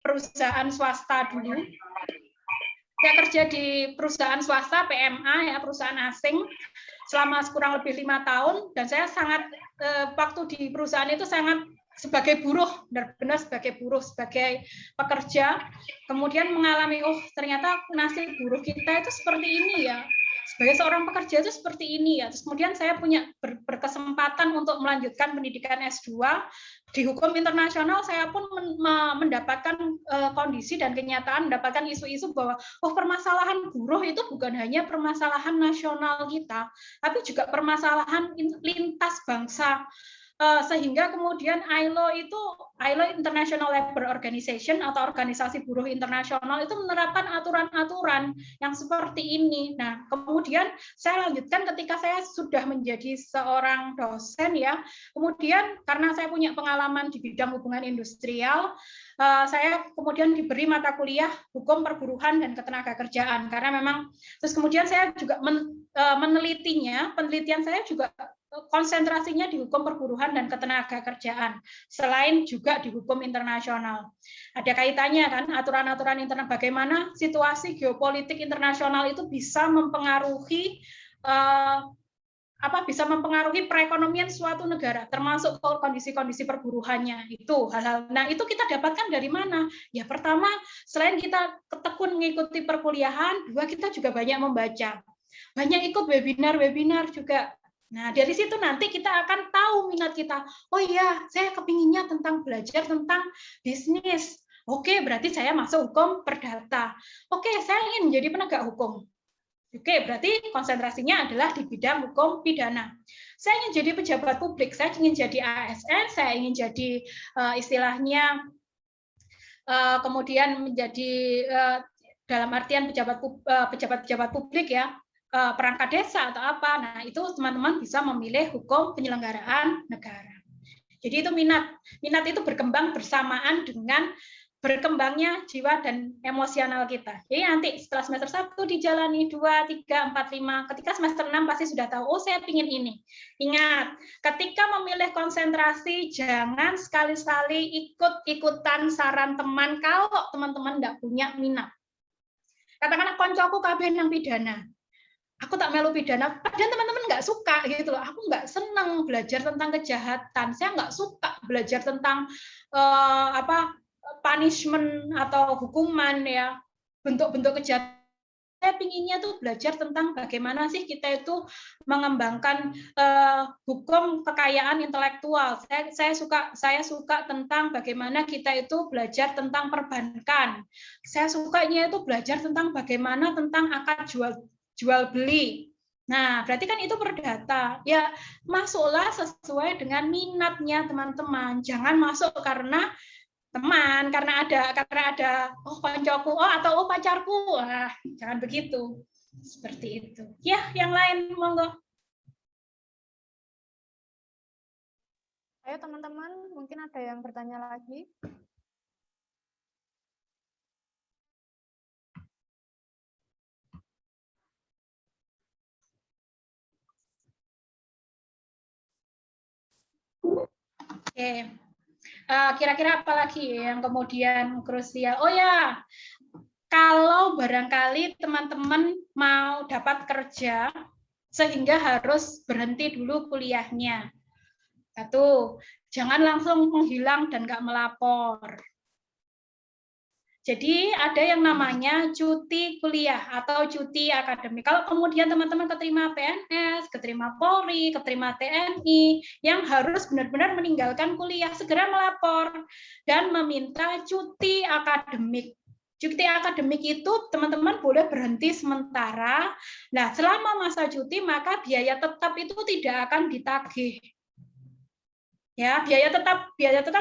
perusahaan swasta dulu. Saya kerja di perusahaan swasta PMA ya, perusahaan asing selama kurang lebih 5 tahun, dan saya sangat waktu di perusahaan itu sangat sebagai buruh, benar-benar sebagai buruh, sebagai pekerja, kemudian mengalami, oh ternyata nasib buruh kita itu seperti ini ya, sebagai seorang pekerja itu seperti ini ya. Terus kemudian saya punya berkesempatan untuk melanjutkan pendidikan S2 di hukum internasional. Saya pun mendapatkan kondisi dan kenyataan, mendapatkan isu-isu bahwa oh permasalahan buruh itu bukan hanya permasalahan nasional kita, tapi juga permasalahan lintas bangsa. Sehingga kemudian ILO International Labour Organization atau organisasi buruh internasional itu menerapkan aturan-aturan yang seperti ini. Nah, kemudian saya lanjutkan ketika saya sudah menjadi seorang dosen ya. Kemudian karena saya punya pengalaman di bidang hubungan industrial, saya kemudian diberi mata kuliah hukum perburuhan dan ketenagakerjaan, karena memang terus kemudian saya juga menelitinya, penelitian saya juga konsentrasinya di hukum perburuhan dan ketenagakerjaan, selain juga di hukum internasional. Ada kaitannya kan, aturan-aturan internasional, bagaimana situasi geopolitik internasional itu bisa mempengaruhi bisa mempengaruhi perekonomian suatu negara, termasuk kondisi-kondisi perburuhannya itu hal-hal. Nah, itu kita dapatkan dari mana? Ya, pertama, selain kita tekun mengikuti perkuliahan, dua, kita juga banyak membaca, banyak ikut webinar juga. Nah, dari situ nanti kita akan tahu minat kita. Oh iya, saya kepinginnya belajar tentang bisnis. Oke, berarti saya masuk hukum perdata. Oke, saya ingin menjadi penegak hukum. Oke, berarti konsentrasinya adalah di bidang hukum pidana. Saya ingin jadi pejabat publik, saya ingin jadi ASN, saya ingin jadi istilahnya kemudian menjadi dalam artian pejabat publik ya, perangkat desa atau apa. Nah, itu teman-teman bisa memilih hukum penyelenggaraan negara. Jadi itu minat itu berkembang bersamaan dengan berkembangnya jiwa dan emosional kita. Jadi nanti setelah semester 1 dijalani 2, 3, 4, 5, ketika semester 6 pasti sudah tahu, oh saya ingin ini. Ingat, ketika memilih konsentrasi, jangan sekali-sekali ikut-ikutan saran teman kalau teman-teman tidak punya minat. Katakanlah koncoku kabeh nang pidana. Aku tak melu pidana, padahal teman-teman nggak suka gitu loh. Aku nggak senang belajar tentang kejahatan. Saya nggak suka belajar tentang punishment atau hukuman ya, bentuk-bentuk kejahatan. Saya pinginnya tuh belajar tentang bagaimana sih kita itu mengembangkan hukum kekayaan intelektual. Saya suka tentang bagaimana kita itu belajar tentang perbankan. Saya sukanya itu belajar tentang bagaimana tentang akad jual beli. Nah, berarti kan itu perdata. Ya, masuklah sesuai dengan minatnya teman-teman. Jangan masuk karena teman, karena ada oh koncoku, atau pacarku. Wah, jangan begitu. Seperti itu. Ya, yang lain monggo. Ayo teman-teman, mungkin ada yang bertanya lagi. Oke. Kira-kira apa lagi yang kemudian krusial? Oh ya, kalau barangkali teman-teman mau dapat kerja sehingga harus berhenti dulu kuliahnya. Satu, jangan langsung menghilang dan nggak melapor. Jadi ada yang namanya cuti kuliah atau cuti akademik. Kalau kemudian teman-teman keterima PNS, keterima Polri, keterima TNI, yang harus benar-benar meninggalkan kuliah, segera melapor dan meminta cuti akademik. Cuti akademik itu teman-teman boleh berhenti sementara. Nah, selama masa cuti maka biaya tetap itu tidak akan ditagih. Ya, biaya tetap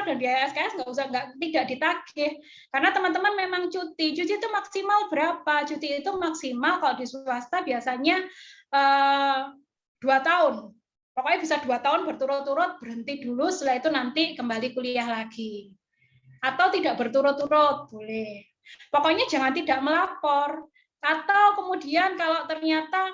dan biaya SKS tidak ditagih karena teman-teman memang cuti itu maksimal berapa? Cuti itu maksimal kalau di swasta biasanya 2 tahun, pokoknya bisa 2 tahun berturut-turut, berhenti dulu, setelah itu nanti kembali kuliah lagi, atau tidak berturut-turut boleh, pokoknya jangan tidak melapor. Atau kemudian kalau ternyata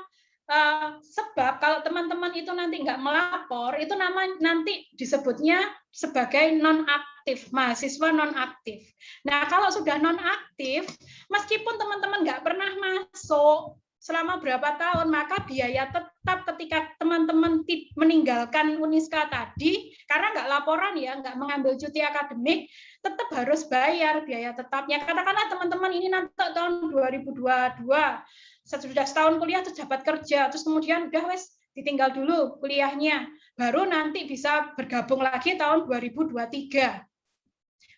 Sebab kalau teman-teman itu nanti nggak melapor, itu nanti disebutnya sebagai nonaktif, mahasiswa nonaktif. Nah, kalau sudah nonaktif, meskipun teman-teman nggak pernah masuk selama berapa tahun, maka biaya tetap ketika teman-teman meninggalkan Uniska tadi, karena nggak laporan ya, nggak mengambil cuti akademik, tetap harus bayar biaya tetapnya. Katakanlah teman-teman ini nanti tahun 2022, sudah setahun kuliah terus dapat kerja, terus kemudian udah wes ditinggal dulu kuliahnya, baru nanti bisa bergabung lagi tahun 2023.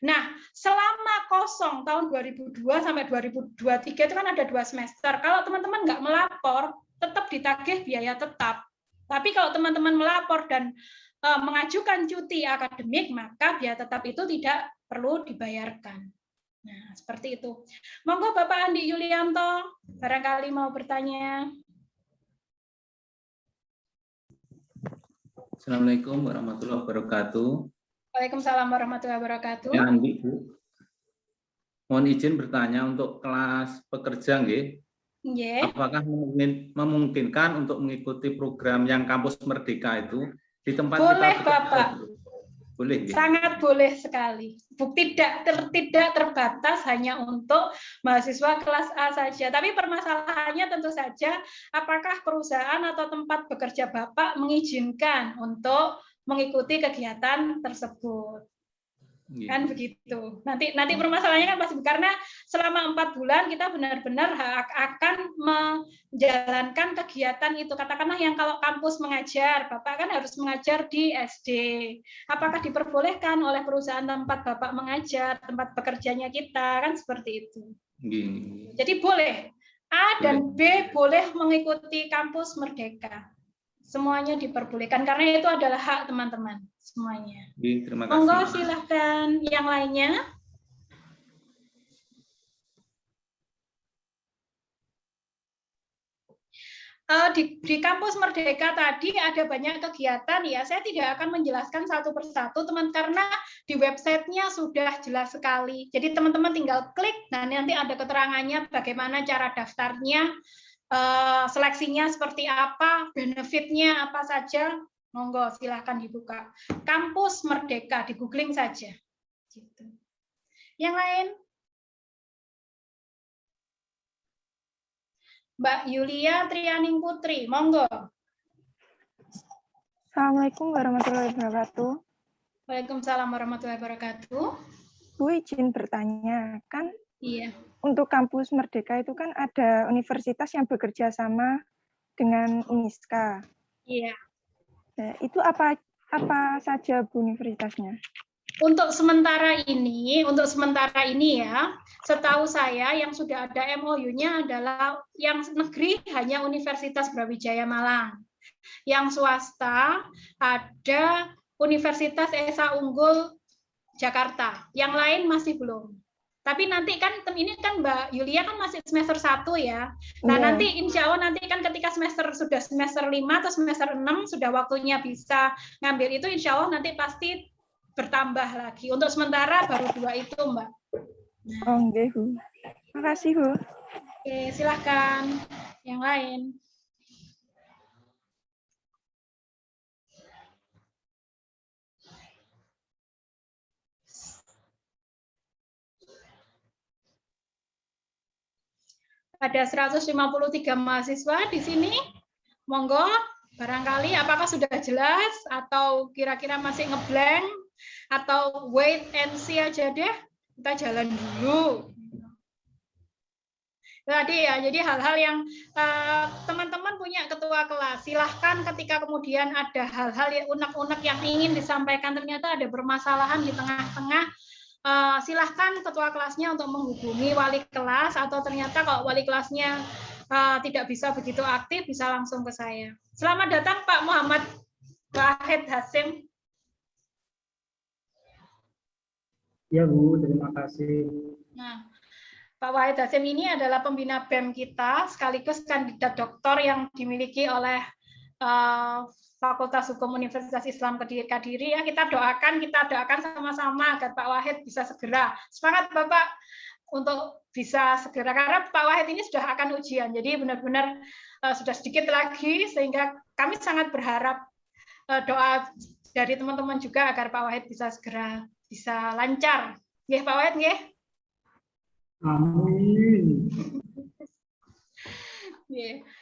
Nah, selama kosong tahun 2002 sampai 2023 itu kan ada 2 semester. Kalau teman-teman nggak melapor, tetap ditagih biaya tetap. Tapi kalau teman-teman melapor dan mengajukan cuti akademik, maka biaya tetap itu tidak perlu dibayarkan. Nah, seperti itu. Monggo Bapak Andi Yulianto, barangkali mau bertanya. Assalamualaikum warahmatullahi wabarakatuh. Waalaikumsalam warahmatullahi wabarakatuh. Ya, Andi, Bu. Mohon izin bertanya untuk kelas pekerja, nggih. Apakah memungkinkan untuk mengikuti program yang Kampus Merdeka itu di tempat boleh, kita? Bapak. Boleh. Nggih? Sangat boleh sekali. Tidak terbatas hanya untuk mahasiswa kelas A saja. Tapi permasalahannya tentu saja apakah perusahaan atau tempat bekerja Bapak mengizinkan untuk mengikuti kegiatan tersebut. Kan begitu. Nanti permasalahannya kan pasti karena selama 4 bulan kita benar-benar akan menjalankan kegiatan itu. Katakanlah yang kalau kampus mengajar, Bapak kan harus mengajar di SD. Apakah diperbolehkan oleh perusahaan tempat Bapak mengajar, tempat bekerjanya kita, kan seperti itu. Jadi boleh. A dan B boleh mengikuti kampus Merdeka. Semuanya diperbolehkan karena itu adalah hak teman-teman semuanya. Terima kasih. Monggo silahkan yang lainnya. Di kampus Merdeka tadi ada banyak kegiatan ya. Saya tidak akan menjelaskan satu persatu teman karena di websitenya sudah jelas sekali. Jadi teman-teman tinggal klik, nah nanti ada keterangannya bagaimana cara daftarnya. Seleksinya seperti apa, benefitnya apa saja, monggo silahkan dibuka. Kampus Merdeka, di googling saja. Gitu. Yang lain? Mbak Yulia Trianing Putri, monggo. Assalamualaikum warahmatullahi wabarakatuh. Waalaikumsalam warahmatullahi wabarakatuh. Bu, izin bertanya, kan iya. Untuk kampus Merdeka itu kan ada universitas yang bekerja sama dengan Uniska. Iya. Nah, itu apa saja Bu universitasnya? Untuk sementara ini ya, setahu saya yang sudah ada MOU-nya adalah yang negeri hanya Universitas Brawijaya Malang. Yang swasta ada Universitas Esa Unggul Jakarta. Yang lain masih belum. Tapi nanti kan ini kan Mbak Yulia kan masih semester 1 ya. Nah, nanti insya Allah nanti kan ketika sudah semester 5 atau semester 6 sudah waktunya bisa ngambil itu, insya Allah nanti pasti bertambah lagi. Untuk sementara baru 2 itu, Mbak. Nah. Oh, nggih, Bu. Makasih, Bu. Oke, silakan. Yang lain. Ada 153 mahasiswa di sini. Monggo, barangkali apakah sudah jelas atau kira-kira masih ngeblank atau wait and see aja deh. Kita jalan dulu. Tadi ya, jadi hal-hal yang teman-teman punya ketua kelas, silahkan ketika kemudian ada hal-hal yang unek-unek yang ingin disampaikan, ternyata ada permasalahan di tengah-tengah, silahkan ketua kelasnya untuk menghubungi wali kelas, atau ternyata kalau wali kelasnya tidak bisa begitu aktif, bisa langsung ke saya. Selamat datang Pak Muhammad Wahid Hasim. Ya Bu, terima kasih. Nah, Pak Wahid Hasim ini adalah pembina BEM kita, sekaligus kandidat doktor yang dimiliki oleh Fakultas Hukum Universitas Islam Kediri ya. Kita doakan sama-sama agar Pak Wahid bisa segera. Semangat Bapak untuk bisa segera, karena Pak Wahid ini sudah akan ujian. Jadi benar-benar sudah sedikit lagi, sehingga kami sangat berharap doa dari teman-teman juga agar Pak Wahid bisa segera bisa lancar. Nggih, Pak Wahid, nggih? Amin.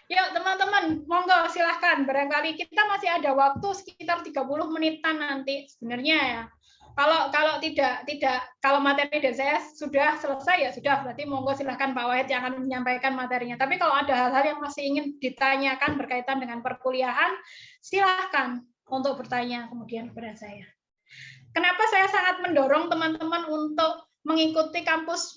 Yuk teman-teman, monggo silahkan. Barangkali kita masih ada waktu sekitar 30 menitan nanti sebenarnya ya. Kalau materi dari saya sudah selesai ya sudah, berarti monggo silahkan Pak Wahid yang akan menyampaikan materinya. Tapi kalau ada hal-hal yang masih ingin ditanyakan berkaitan dengan perkuliahan, silahkan untuk bertanya kemudian kepada saya. Kenapa saya sangat mendorong teman-teman untuk mengikuti kampus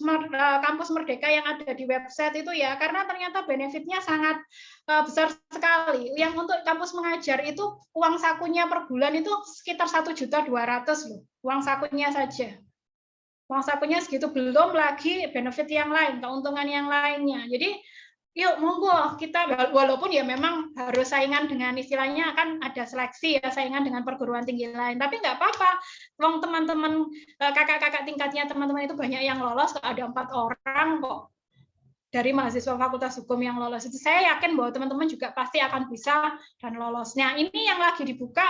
Merdeka yang ada di website itu ya, karena ternyata benefitnya sangat besar sekali. Yang untuk kampus mengajar itu uang sakunya per bulan itu sekitar 1.200.000 loh, uang sakunya saja. Uang sakunya segitu, belum lagi benefit yang lain, keuntungan yang lainnya. Jadi yuk monggo kita, walaupun ya memang harus saingan dengan istilahnya akan ada seleksi ya, saingan dengan perguruan tinggi lain, tapi nggak apa-apa. Wong teman-teman kakak-kakak tingkatnya teman-teman itu banyak yang lolos, ada 4 orang kok dari mahasiswa Fakultas Hukum yang lolos. Itu saya yakin bahwa teman-teman juga pasti akan bisa dan lolos. Nah, ini yang lagi dibuka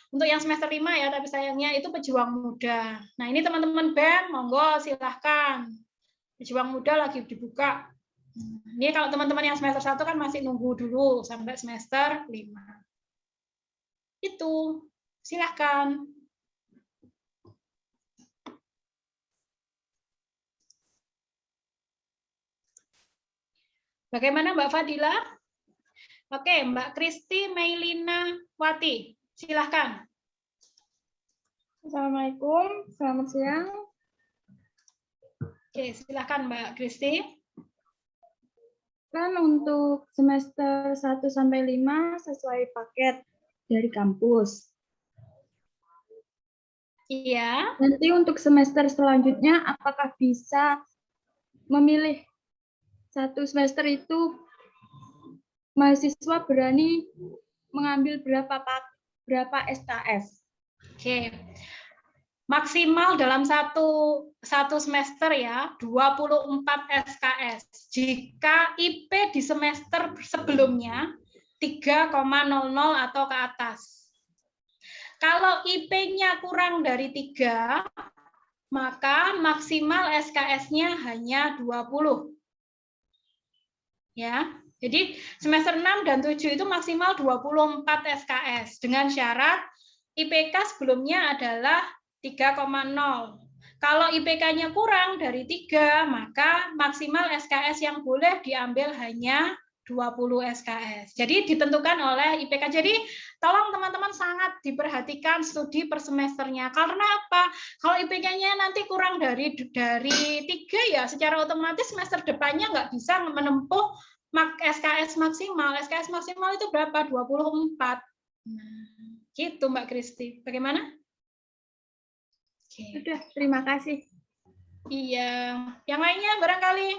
untuk yang semester 5 ya, tapi sayangnya itu pejuang muda. Nah, ini teman-teman BEM, monggo silahkan. Pejuang muda lagi dibuka. Ini kalau teman-teman yang semester 1 kan masih nunggu dulu sampai semester 5. Itu, silahkan. Bagaimana Mbak Fadila? Oke, Mbak Kristi Meilina Wati, silahkan. Assalamualaikum, selamat siang. Oke, silahkan Mbak Kristi. Kan untuk semester 1 sampai 5 sesuai paket dari kampus. Iya. Nanti untuk semester selanjutnya apakah bisa memilih satu semester itu mahasiswa berani mengambil berapa SKS? Oke. Maksimal dalam satu semester ya 24 SKS. Jika IP di semester sebelumnya 3,00 atau ke atas. Kalau IP-nya kurang dari 3, maka maksimal SKS-nya hanya 20. Ya. Jadi semester 6 dan 7 itu maksimal 24 SKS dengan syarat IPK sebelumnya adalah 3,0. Kalau IPK-nya kurang dari 3, maka maksimal SKS yang boleh diambil hanya 20 SKS. Jadi ditentukan oleh IPK. Jadi tolong teman-teman sangat diperhatikan studi per semesternya. Karena apa? Kalau IPK-nya nanti kurang dari 3 ya, secara otomatis semester depannya nggak bisa menempuh SKS maksimal. SKS maksimal itu berapa? 24. Nah, gitu Mbak Kristi. Bagaimana? Sudah, terima kasih. Iya. Yang lainnya barangkali?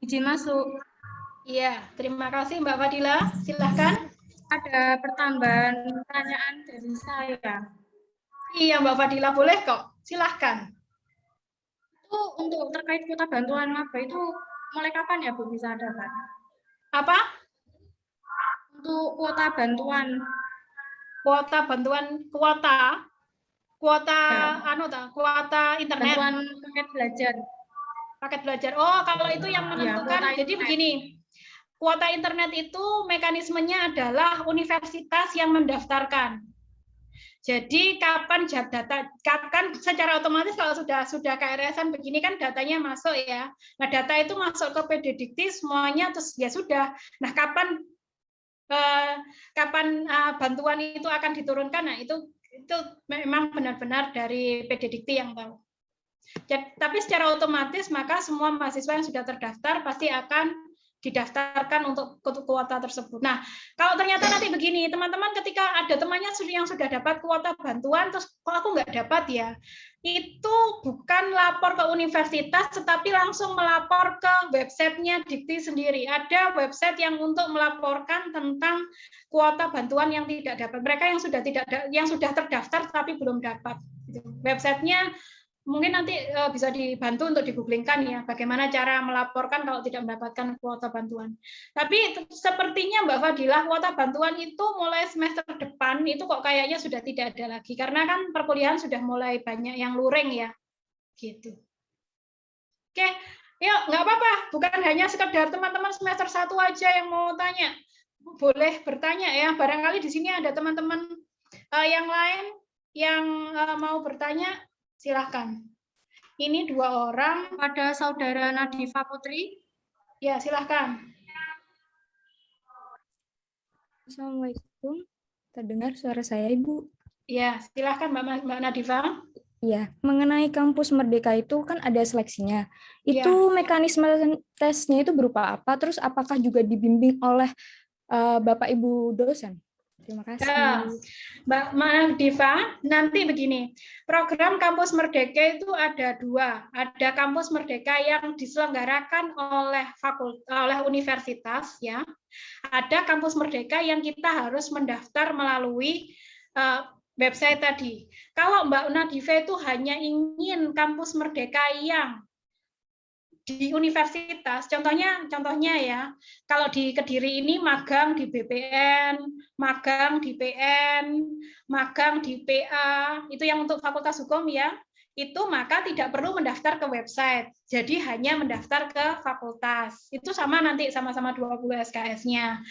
Izin masuk. Iya, terima kasih Mbak Fadila. Silahkan. Ada pertambahan pertanyaan dari saya. Iya Mbak Fadila, boleh kok. Silahkan. Itu untuk terkait kuota bantuan maba itu mulai kapan ya Bu bisa dapat? Apa? Untuk kuota bantuan. Kuota bantuan kuota Ya. Kuota internet. Bantuan paket belajar. Paket belajar. Oh, kalau itu yang menentukan. Ya, jadi begini. Kuota internet itu mekanismenya adalah universitas yang mendaftarkan. Jadi kapan secara otomatis kalau sudah KRS-an begini kan datanya masuk ya. Nah, data itu masuk ke PD Dikti semuanya terus ya sudah. Nah, kapan bantuan itu akan diturunkan? Nah, itu memang benar-benar dari PD Dikti yang tahu. Tapi secara otomatis maka semua mahasiswa yang sudah terdaftar pasti akan didaftarkan untuk kuota tersebut. Nah, kalau ternyata nanti begini, teman-teman ketika ada temannya yang sudah dapat kuota bantuan, terus kok aku nggak dapat ya? itu bukan lapor ke universitas, tetapi langsung melapor ke websitenya Dikti sendiri. Ada website yang untuk melaporkan tentang kuota bantuan yang tidak dapat. Mereka yang sudah terdaftar tapi belum dapat. Websitenya mungkin nanti bisa dibantu untuk digooglingkan ya, bagaimana cara melaporkan kalau tidak mendapatkan kuota bantuan. Tapi sepertinya Mbak Fadilah, kuota bantuan itu mulai semester depan itu kok kayaknya sudah tidak ada lagi, karena kan perkuliahan sudah mulai banyak yang luring ya, gitu. Oke, yuk nggak apa-apa, bukan hanya sekedar teman-teman semester 1 aja yang mau tanya, boleh bertanya ya. Barangkali di sini ada teman-teman yang lain yang mau bertanya. Silahkan. Ini 2 orang. Pada saudara Nadifa Putri. Ya, silahkan. Assalamualaikum. Terdengar suara saya, Ibu? Ya, silahkan Mbak Nadifa. Ya, mengenai kampus Merdeka itu kan ada seleksinya. Itu mekanisme tesnya itu berupa apa? Terus apakah juga dibimbing oleh Bapak Ibu dosen? Terima kasih. Mbak Nadifa, nanti begini, program Kampus Merdeka itu ada 2. Ada Kampus Merdeka yang diselenggarakan oleh universitas, ya. Ada Kampus Merdeka yang kita harus mendaftar melalui website tadi. Kalau Mbak Nadifa itu hanya ingin Kampus Merdeka yang di universitas, contohnya ya, kalau di Kediri ini magang di BPN, magang di PN, magang di PA, itu yang untuk Fakultas Hukum ya, itu maka tidak perlu mendaftar ke website, jadi hanya mendaftar ke fakultas. Itu sama nanti sama-sama 20 SKS-nya.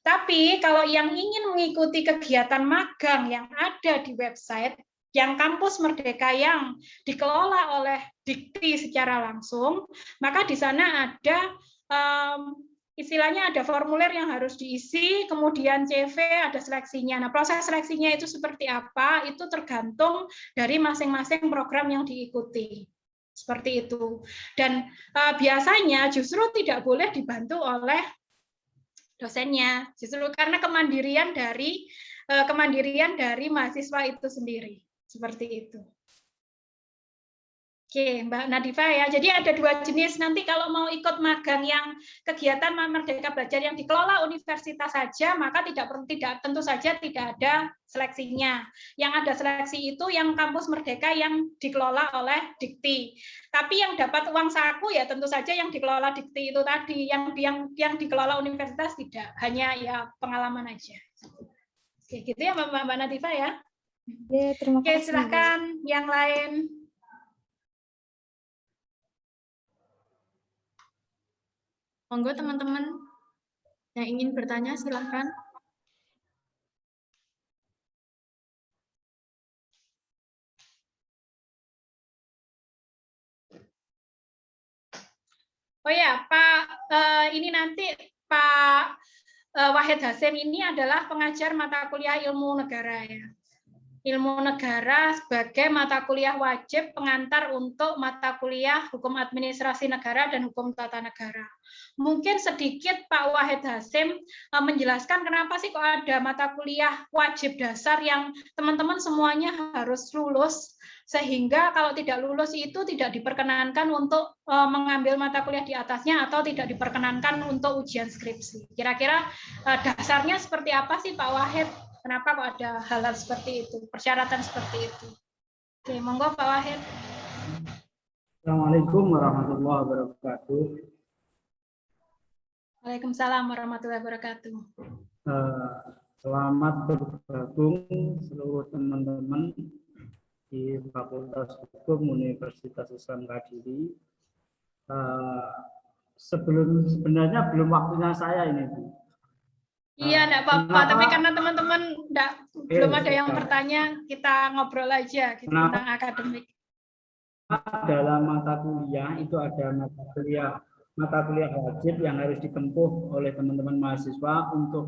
Tapi kalau yang ingin mengikuti kegiatan magang yang ada di website, yang Kampus Merdeka yang dikelola oleh Dikti secara langsung, maka di sana ada istilahnya ada formulir yang harus diisi, kemudian CV, ada seleksinya. Nah, proses seleksinya itu seperti apa, itu tergantung dari masing-masing program yang diikuti. Seperti itu. Dan biasanya justru tidak boleh dibantu oleh dosennya, justru karena kemandirian dari mahasiswa itu sendiri. Seperti itu. Oke, Mbak Nadifa ya. Jadi ada 2 jenis. Nanti kalau mau ikut magang yang kegiatan Merdeka Belajar yang dikelola universitas saja, maka tentu saja tidak ada seleksinya. Yang ada seleksi itu yang Kampus Merdeka yang dikelola oleh Dikti. Tapi yang dapat uang saku ya tentu saja yang dikelola Dikti itu tadi. Yang dikelola universitas tidak, hanya ya pengalaman aja. Oke, gitu ya Mbak Nadifa ya. Ya, terima kasih. Oke, silakan yang lain. Monggo teman-teman yang ingin bertanya silakan. Oh ya, Pak, ini nanti Pak Wahid Hasim ini adalah pengajar mata kuliah ilmu negara ya. Ilmu negara sebagai mata kuliah wajib pengantar untuk mata kuliah hukum administrasi negara dan hukum tata negara. Mungkin sedikit Pak Wahid Hasim menjelaskan kenapa sih kok ada mata kuliah wajib dasar yang teman-teman semuanya harus lulus, sehingga kalau tidak lulus itu tidak diperkenankan untuk mengambil mata kuliah di atasnya atau tidak diperkenankan untuk ujian skripsi. Kira-kira dasarnya seperti apa sih Pak Wahid? Kenapa kok ada hal-hal seperti itu, persyaratan seperti itu? Oke, monggo Pak Wahid. Assalamualaikum warahmatullahi wabarakatuh. Waalaikumsalam warahmatullahi wabarakatuh. Selamat bergabung seluruh teman-teman di Fakultas Hukum Universitas Islam Kediri. Sebenarnya belum waktunya saya ini, Bu. Iya, enggak apa-apa, tapi karena teman-teman belum ada yang bertanya, kita ngobrol aja gitu, tentang akademik. Dalam mata kuliah itu ada mata kuliah wajib yang harus ditempuh oleh teman-teman mahasiswa untuk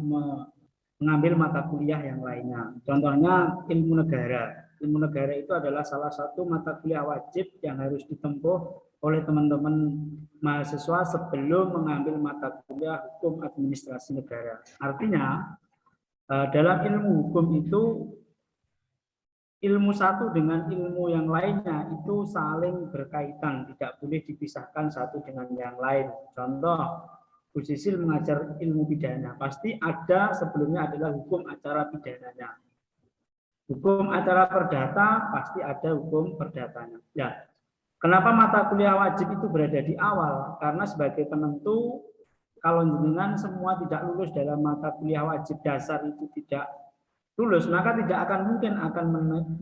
mengambil mata kuliah yang lainnya. Contohnya ilmu negara. Ilmu negara itu adalah salah satu mata kuliah wajib yang harus ditempuh oleh teman-teman mahasiswa sebelum mengambil mata kuliah hukum administrasi negara. Artinya, dalam ilmu hukum itu ilmu satu dengan ilmu yang lainnya itu saling berkaitan, tidak boleh dipisahkan satu dengan yang lain. Contoh, Bu Sisil mengajar ilmu pidana, pasti ada sebelumnya adalah hukum acara pidananya. Hukum acara perdata pasti ada hukum perdatanya. Ya, kenapa mata kuliah wajib itu berada di awal? Karena sebagai penentu, kalau jenengan semua tidak lulus dalam mata kuliah wajib dasar itu tidak lulus, maka tidak akan mungkin akan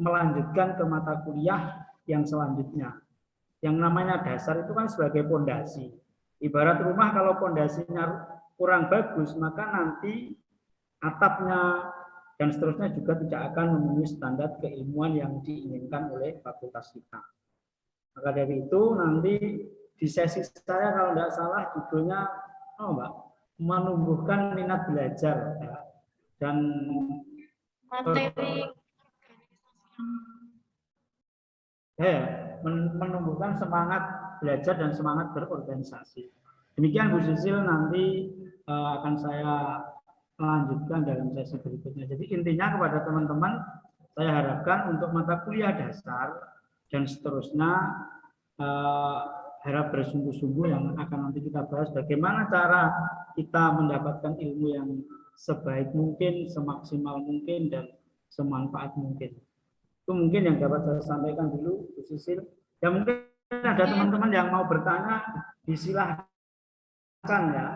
melanjutkan ke mata kuliah yang selanjutnya. Yang namanya dasar itu kan sebagai pondasi. Ibarat rumah kalau pondasinya kurang bagus, maka nanti atapnya dan seterusnya juga tidak akan memenuhi standar keilmuan yang diinginkan oleh fakultas kita. Maka dari itu nanti di sesi saya kalau tidak salah judulnya menumbuhkan minat belajar ya. Dan materi menumbuhkan semangat belajar dan semangat berorganisasi. Demikian Bu Sisil, nanti akan saya lanjutkan dalam sesi berikutnya. Jadi intinya kepada teman-teman, saya harapkan untuk mata kuliah dasar dan seterusnya harap bersungguh-sungguh yang akan nanti kita bahas bagaimana cara kita mendapatkan ilmu yang sebaik mungkin, semaksimal mungkin, dan semanfaat mungkin. Itu mungkin yang dapat saya sampaikan dulu, Bu Sisil. Ya mungkin ada teman-teman yang mau bertanya, disilahkan ya.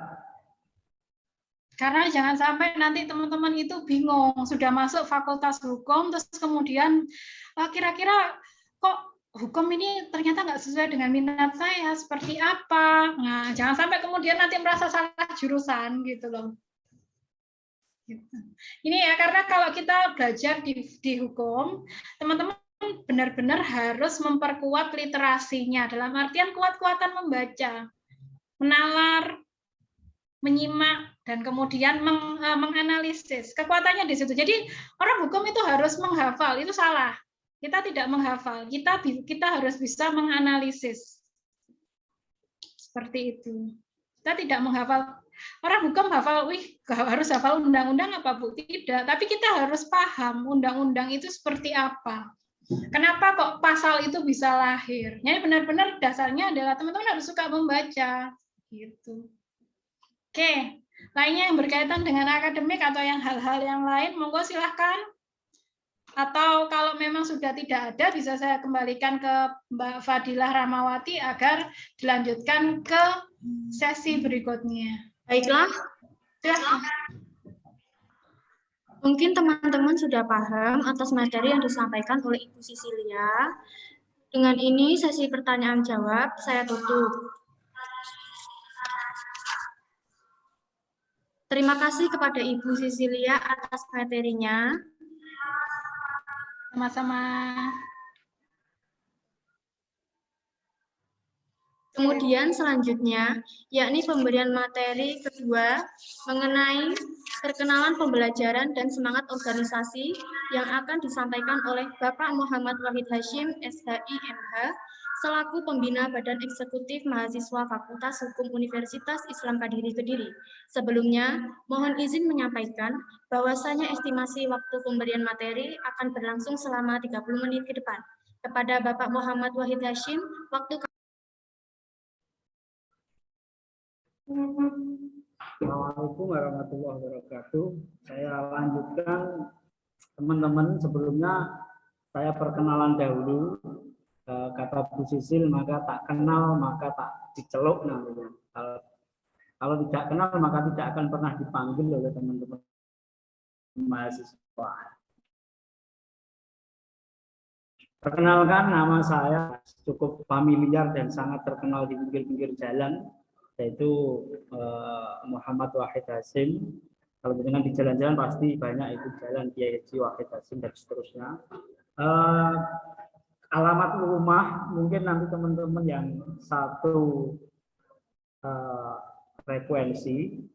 Karena jangan sampai nanti teman-teman itu bingung, sudah masuk fakultas hukum, terus kemudian kira-kira kok hukum ini ternyata nggak sesuai dengan minat saya, seperti apa. Nah, jangan sampai kemudian nanti merasa salah jurusan gitu loh. Ini ya, karena kalau kita belajar di hukum, teman-teman benar-benar harus memperkuat literasinya, dalam artian kuat-kuatan membaca, menalar, menyimak, dan kemudian menganalisis. Kekuatannya di situ. Jadi orang hukum itu harus menghafal, itu salah. Kita tidak menghafal, kita harus bisa menganalisis. Seperti itu. Kita tidak menghafal. Orang hukum hafal, harus hafal undang-undang apa Bu? Tidak, tapi kita harus paham undang-undang itu seperti apa. Kenapa kok pasal itu bisa lahir? Jadi benar-benar dasarnya adalah teman-teman harus suka membaca. Gitu. Oke, lainnya yang berkaitan dengan akademik atau yang hal-hal yang lain, monggo silahkan. Atau kalau memang sudah tidak ada, bisa saya kembalikan ke Mbak Fadilah Rahmawati agar dilanjutkan ke sesi berikutnya. Baiklah. Mungkin teman-teman sudah paham atas materi yang disampaikan oleh Ibu Sisilia. Dengan ini sesi pertanyaan jawab saya tutup. Terima kasih kepada Ibu Sisilia atas materinya. Sama-sama. Kemudian selanjutnya, yakni pemberian materi kedua mengenai perkenalan pembelajaran dan semangat organisasi yang akan disampaikan oleh Bapak Muhammad Wahid Hashim, SHI, MH, selaku pembina Badan Eksekutif Mahasiswa Fakultas Hukum Universitas Islam Kadiri Kediri. Sebelumnya, mohon izin menyampaikan bahwasanya estimasi waktu pemberian materi akan berlangsung selama 30 menit ke depan. Kepada Bapak Muhammad Wahid Hashim, waktu. Assalamualaikum warahmatullahi wabarakatuh. Saya lanjutkan teman-teman, sebelumnya saya perkenalan dahulu. Kata Bu Sisil, maka tak kenal maka tak diceluk namanya. Kalau tidak kenal maka tidak akan pernah dipanggil oleh teman-teman mahasiswa. Perkenalkan, nama saya cukup familiar dan sangat terkenal di pinggir-pinggir jalan, yaitu Muhammad Wahid Hashim. Kalau dengan di jalan-jalan pasti banyak itu jalan Kiai Haji Wahid Hashim dan seterusnya. Alamat rumah mungkin nanti teman-teman yang satu frekuensi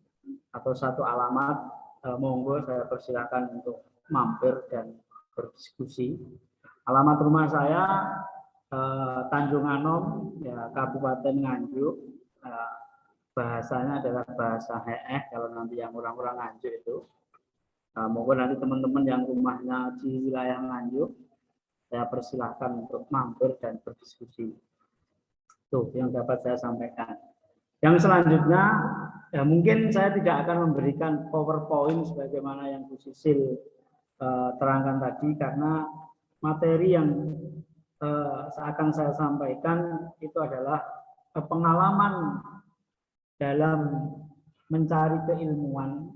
atau satu alamat, monggo saya persilakan untuk mampir dan berdiskusi. Alamat rumah saya Tanjung Anom, ya, Kabupaten Nganjuk. Bahasanya adalah bahasa Heeh kalau nanti yang orang-orang Nganjuk itu. Monggo nanti teman-teman yang rumahnya di wilayah Nganjuk saya persilahkan untuk mampir dan berdiskusi. Itu yang dapat saya sampaikan. Yang selanjutnya, ya mungkin saya tidak akan memberikan PowerPoint sebagaimana yang Bu Sisil terangkan tadi, karena materi yang akan saya sampaikan itu adalah pengalaman dalam mencari keilmuan.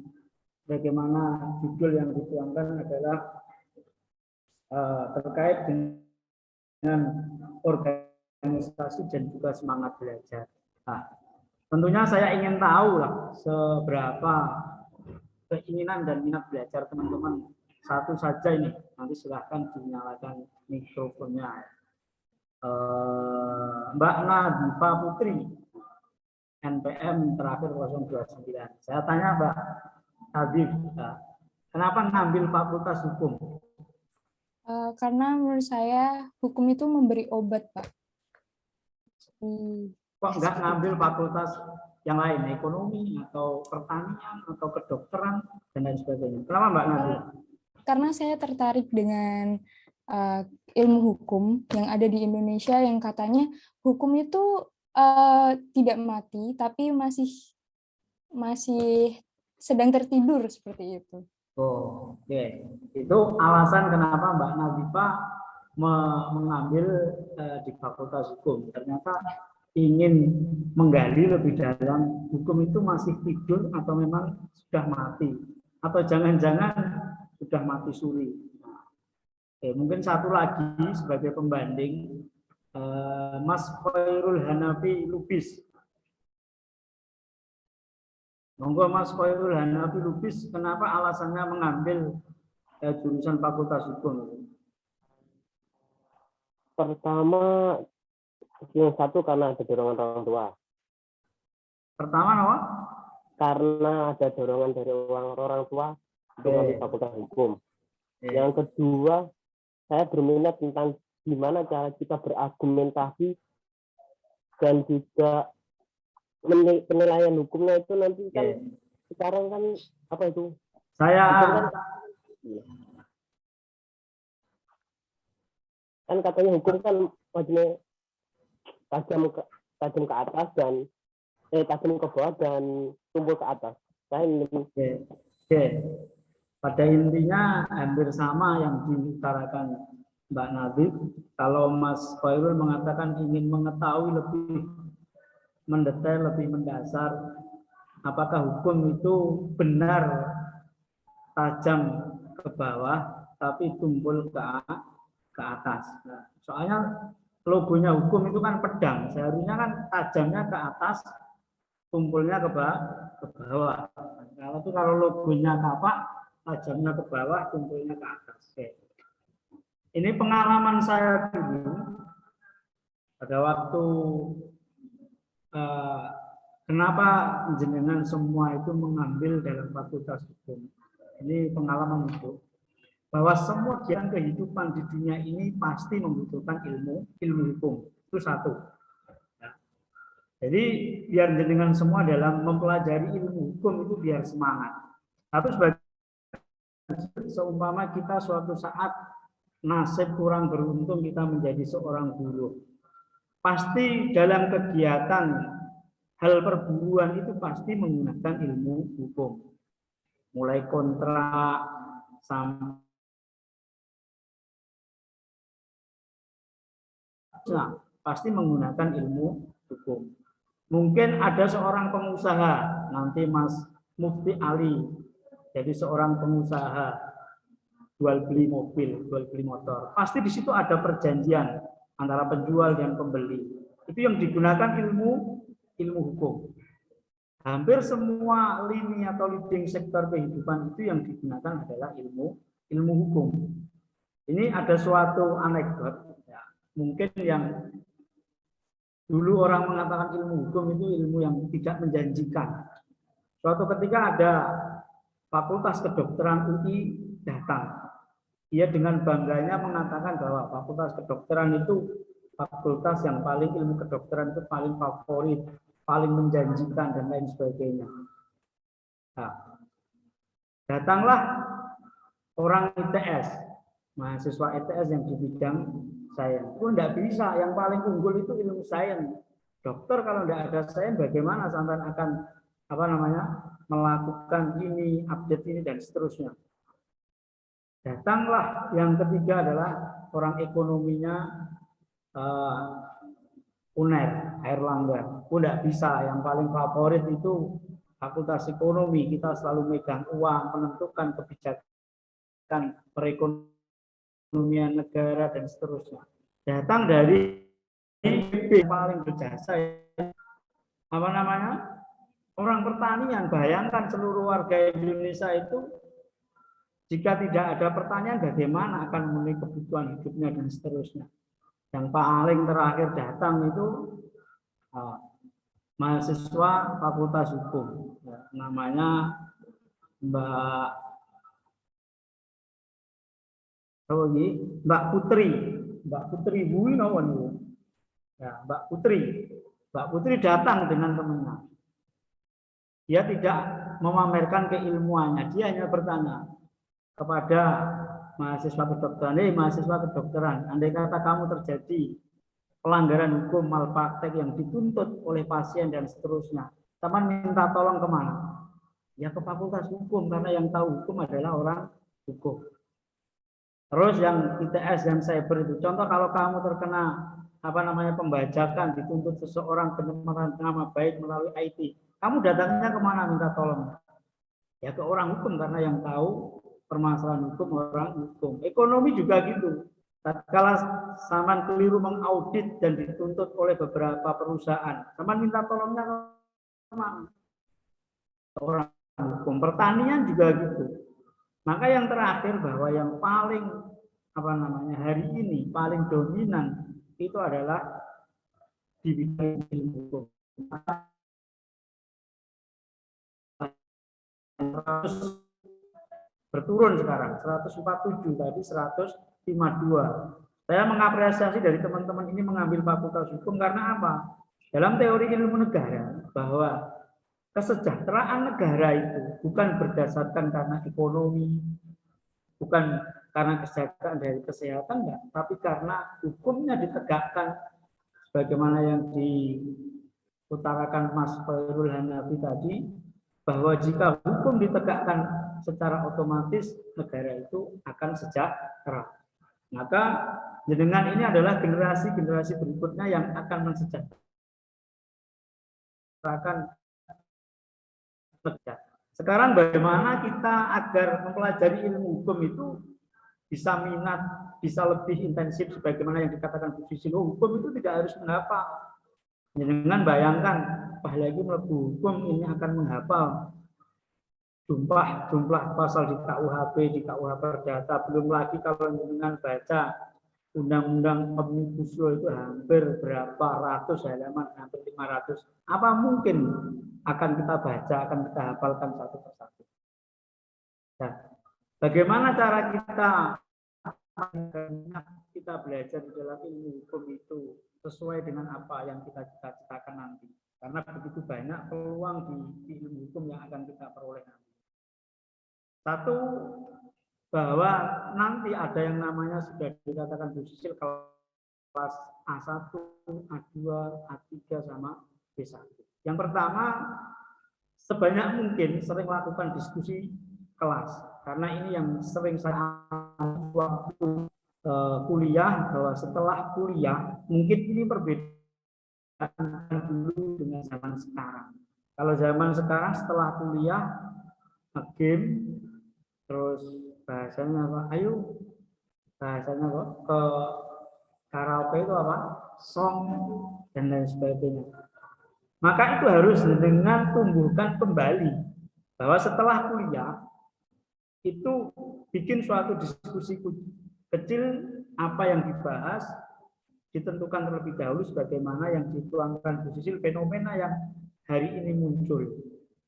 Bagaimana judul yang dituangkan adalah terkait dengan organisasi dan juga semangat belajar. Nah, tentunya saya ingin tahu lah seberapa keinginan dan minat belajar teman-teman. Satu saja ini, nanti silahkan dinyalakan mikrofonnya. Mbak Nadifa Putri, NPM terakhir 029. Saya tanya Mbak Nadif, kenapa ngambil Fakultas Hukum? Karena menurut saya hukum itu memberi obat, Pak. Kok nggak ngambil fakultas yang lain, ekonomi atau pertanian atau kedokteran dan lain sebagainya? Kenapa Mbak Nadif? Karena saya tertarik dengan ilmu hukum yang ada di Indonesia, yang katanya hukum itu tidak mati tapi masih sedang tertidur seperti itu. Oh, oke. Itu alasan kenapa Mbak Nadifa mengambil di Fakultas Hukum. Ternyata ingin menggali lebih dalam, hukum itu masih tidur atau memang sudah mati, atau jangan-jangan sudah mati suri. Mungkin satu lagi sebagai pembanding, Mas Khairul Hanafi Lubis. Monggo Mas Khairul Hanafi Lubis, kenapa alasannya mengambil jurusan Fakultas Hukum? Pertama, yang satu karena ada dorongan orang tua. Pertama apa? Karena ada dorongan dari orang tua dengan Fakultas Hukum. Yang kedua, saya berminat tentang gimana cara kita berargumentasi dan juga penilaian hukumnya itu nanti kan sekarang kan apa itu? Kan katanya hukum kan wajibnya tajam ke atas dan tajam ke bawah dan tumpul ke atas. Saya Pada intinya hampir sama yang diutarakan Mbak Nadif. Kalau Mas Khairul mengatakan ingin mengetahui lebih mendetail, lebih mendasar, apakah hukum itu benar tajam ke bawah tapi tumpul ke atas. Nah, soalnya logonya hukum itu kan pedang, seharusnya kan tajamnya ke atas, tumpulnya ke bawah. Kalau logonya kapak, tajamnya ke bawah, tumpulnya ke atas. Ini pengalaman saya dulu pada waktu kenapa jenengan semua itu mengambil dalam Fakultas Hukum. Ini pengalaman itu, bahwa semua jalan kehidupan di dunia ini pasti membutuhkan ilmu hukum. Itu satu. Ya. Jadi biar jenengan semua dalam mempelajari ilmu hukum itu biar semangat. Tapi sebagai seumpama kita suatu saat nasib kurang beruntung kita menjadi seorang buruh, pasti dalam kegiatan hal perburuan itu pasti menggunakan ilmu hukum, mulai kontrak sampai pasti menggunakan ilmu hukum. Mungkin ada seorang pengusaha, nanti Mas Mufti Ali jadi seorang pengusaha jual beli mobil, jual beli motor. Pasti di situ ada perjanjian antara penjual dan pembeli. Itu yang digunakan ilmu hukum. Hampir semua lini atau leading sektor kehidupan itu yang digunakan adalah ilmu hukum. Ini ada suatu anekdot, ya, mungkin yang dulu orang mengatakan ilmu hukum itu ilmu yang tidak menjanjikan. Suatu ketika ada Fakultas Kedokteran UI datang. Ia dengan bangganya mengatakan bahwa Fakultas Kedokteran itu fakultas yang paling ilmu kedokteran itu paling favorit, paling menjanjikan dan lain sebagainya. Nah, datanglah orang ITS mahasiswa ETS yang di bidang sains. Itu enggak bisa, yang paling unggul itu ilmu sains. Dokter kalau enggak ada sains, bagaimana sampai akan melakukan ini, update ini dan seterusnya. Datanglah yang ketiga adalah orang ekonominya UNER, Airlangga. Enggak bisa, yang paling favorit itu Fakultas Ekonomi. Kita selalu megang uang, menentukan kebijakan perekonomian negara dan seterusnya. Datang dari paling berjasa orang pertanian. Bayangkan seluruh warga Indonesia itu jika tidak ada pertanian bagaimana akan memenuhi kebutuhan hidupnya dan seterusnya. Yang paling terakhir datang itu mahasiswa Fakultas Hukum, namanya Mbak Putri Bui nawan. Ya, Mbak Putri datang dengan temannya. Dia tidak memamerkan keilmuannya, dia hanya bertanya kepada mahasiswa kedokteran, andai kata kamu terjadi pelanggaran hukum, malpraktek yang dituntut oleh pasien dan seterusnya, teman minta tolong kemana? Ya ke Fakultas Hukum, karena yang tahu hukum adalah orang hukum. Terus yang ITS dan cyber itu, contoh kalau kamu terkena pembajakan, dituntut seseorang pencemaran nama baik melalui IT, kamu datangnya kemana minta tolong? Ya ke orang hukum, karena yang tahu permasalahan hukum orang hukum. Ekonomi juga gitu. Kalau Saman keliru mengaudit dan dituntut oleh beberapa perusahaan, Saman minta tolongnya kemana? Orang hukum. Pertanian juga gitu. Maka yang terakhir bahwa yang paling hari ini paling dominan itu adalah di bidang ilmu hukum. Berturun sekarang 147 tadi 152. Saya mengapresiasi dari teman-teman ini mengambil Fakultas Hukum karena apa? Dalam teori ilmu negara bahwa kesejahteraan negara itu bukan berdasarkan karena ekonomi, bukan karena kesejahteraan dari kesehatan, enggak, tapi karena hukumnya ditegakkan sebagaimana yang diutarakan Mas Khairul Hanafi tadi, bahwa jika hukum ditegakkan secara otomatis negara itu akan sejahtera. Maka dengan ini adalah generasi-generasi berikutnya yang akan mensejahterakan negara. Sekarang bagaimana kita agar mempelajari ilmu hukum itu bisa minat, bisa lebih intensif sebagaimana yang dikatakan Bu Sisil, hukum itu tidak harus menghafal. Dengan bayangkan apalagi melebu hukum ini akan menghafal jumlah pasal di KUHP, di KUH Perdata, belum lagi kalau dengan baca undang-undang Omnibus Law itu hampir berapa ratus halaman, hampir 500. Apa mungkin akan kita baca, akan kita hafalkan satu persatu? Nah, bagaimana cara kita belajar di dalam ilmu hukum itu sesuai dengan apa yang kita cita-citakan nanti? Karena begitu banyak peluang di ilmu hukum yang akan kita peroleh nanti. Satu, bahwa nanti ada yang namanya sudah dikatakan Bu Sisil kelas A1, A2, A3 sama B1. Yang pertama, sebanyak mungkin sering lakukan diskusi kelas. Karena ini yang sering saya waktu kuliah, bahwa setelah kuliah mungkin ini perbedaan dulu dengan zaman sekarang. Kalau zaman sekarang setelah kuliah game, terus bahasanya apa? Ayo bahasanya kok ke karaoke itu apa? Song dan lain sebagainya. Maka itu harus dengan tumbuhkan kembali bahwa setelah kuliah itu bikin suatu diskusi kecil, apa yang dibahas ditentukan terlebih dahulu sebagaimana yang dituangkan Bu Sisil, fenomena yang hari ini muncul.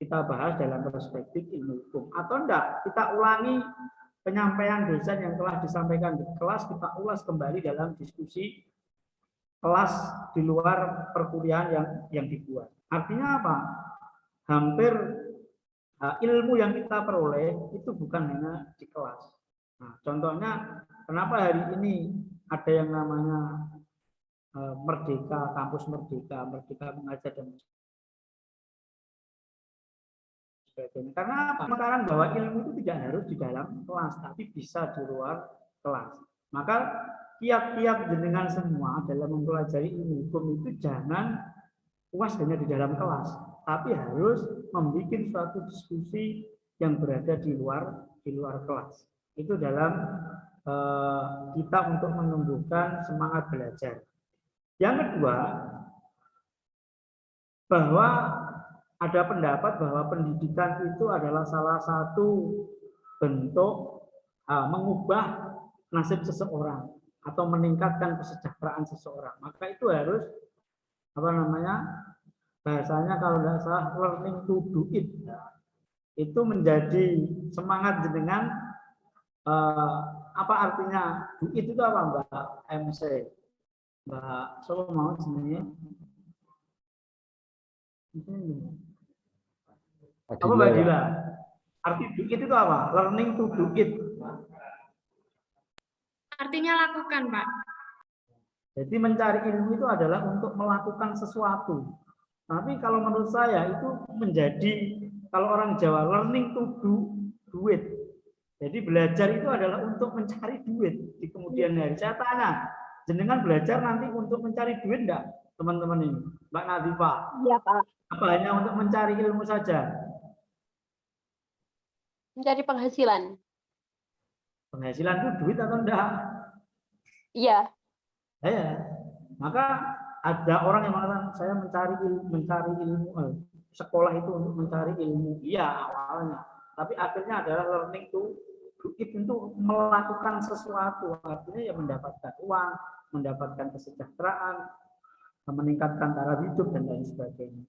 Kita bahas dalam perspektif ilmu hukum. Atau enggak, kita ulangi penyampaian dosen yang telah disampaikan di kelas, kita ulas kembali dalam diskusi kelas di luar perkuliahan yang dibuat. Artinya apa? Hampir ilmu yang kita peroleh itu bukan hanya di kelas. Nah, contohnya kenapa hari ini ada yang namanya Merdeka, kampus Merdeka, Merdeka Mengajar dan sebagainya. Karena pemekaran bahwa ilmu itu tidak harus di dalam kelas, tapi bisa di luar kelas. Maka tiap-tiap jenengan semua dalam mempelajari ilmu hukum itu jangan puas hanya di dalam kelas, tapi harus membuat suatu diskusi yang berada di luar kelas. Itu dalam kita untuk menumbuhkan semangat belajar. Yang kedua, bahwa ada pendapat bahwa pendidikan itu adalah salah satu bentuk mengubah nasib seseorang atau meningkatkan kesejahteraan seseorang. Maka itu harus bahasanya kalau tidak salah learning to do it. Itu menjadi semangat jenengan. Apa artinya do it itu apa Mbak MC? Mbak Solo mau sebenarnya? Apa Mbak Dila? Arti do it itu apa? Learning to do it. Artinya lakukan, Pak. Jadi mencari ilmu itu adalah untuk melakukan sesuatu. Tapi kalau menurut saya itu menjadi, kalau orang Jawa, learning to do it. Jadi belajar itu adalah untuk mencari duit di kemudian hari. Saya tanya, jenengan belajar nanti untuk mencari duit enggak, teman-teman ini? Mbak Nadifa? Iya, Pak. Apa hanya untuk mencari ilmu saja? Mencari penghasilan. Penghasilan itu duit atau enggak? Iya. Ya. Maka ada orang yang mengatakan saya mencari ilmu, sekolah itu untuk mencari ilmu. Iya awalnya, tapi akhirnya adalah learning to do it, untuk melakukan sesuatu. Artinya ya mendapatkan uang, mendapatkan kesejahteraan, meningkatkan taraf hidup dan lain sebagainya.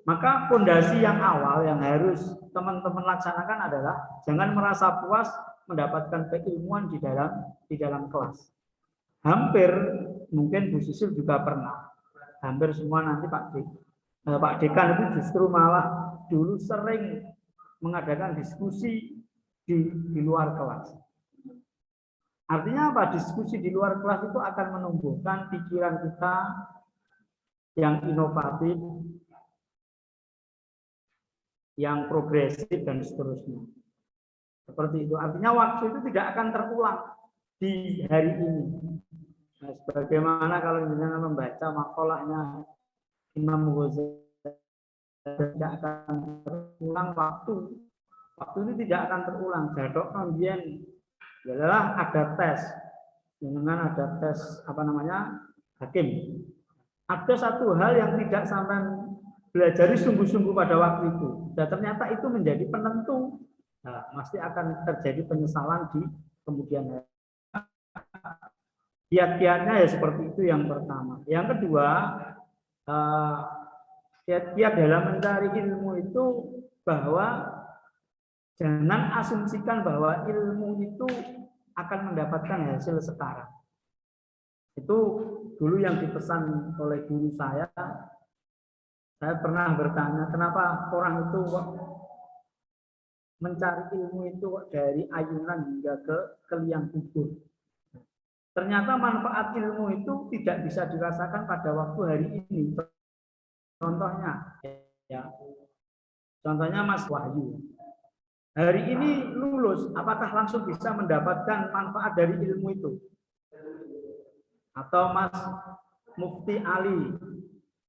Maka fondasi yang awal yang harus teman-teman laksanakan adalah jangan merasa puas mendapatkan keilmuan di dalam kelas. Hampir mungkin Bu Sisil juga pernah, hampir semua nanti Pak Dekan itu justru malah dulu sering mengadakan diskusi di luar kelas. Artinya apa? Diskusi di luar kelas itu akan menumbuhkan pikiran kita yang inovatif, yang progresif dan seterusnya. Seperti itu. Artinya waktu itu tidak akan terulang di hari ini. Nah, sebagaimana kalau misalnya membaca makalahnya Imam Ghazali, tidak akan terulang waktu ini tidak akan terulang. Jadok kemudian adalah ada tes, dengan ada tes hakim. Ada satu hal yang tidak sampai belajari sungguh-sungguh pada waktu itu, dan ternyata itu menjadi penentu. Nah, pasti akan terjadi penyesalan di kemudian hari. Kiat-kiatnya ya seperti itu yang pertama. Yang kedua, kiat-kiat dalam mencari ilmu itu bahwa jangan asumsikan bahwa ilmu itu akan mendapatkan hasil sekarang. Itu dulu yang dipesan oleh guru saya. Saya pernah bertanya, kenapa orang itu mencari ilmu itu dari ayunan hingga ke liang kubur. Ternyata manfaat ilmu itu tidak bisa dirasakan pada waktu hari ini. Contohnya Mas Wahyu. Hari ini lulus, apakah langsung bisa mendapatkan manfaat dari ilmu itu? Atau Mas Mufti Ali,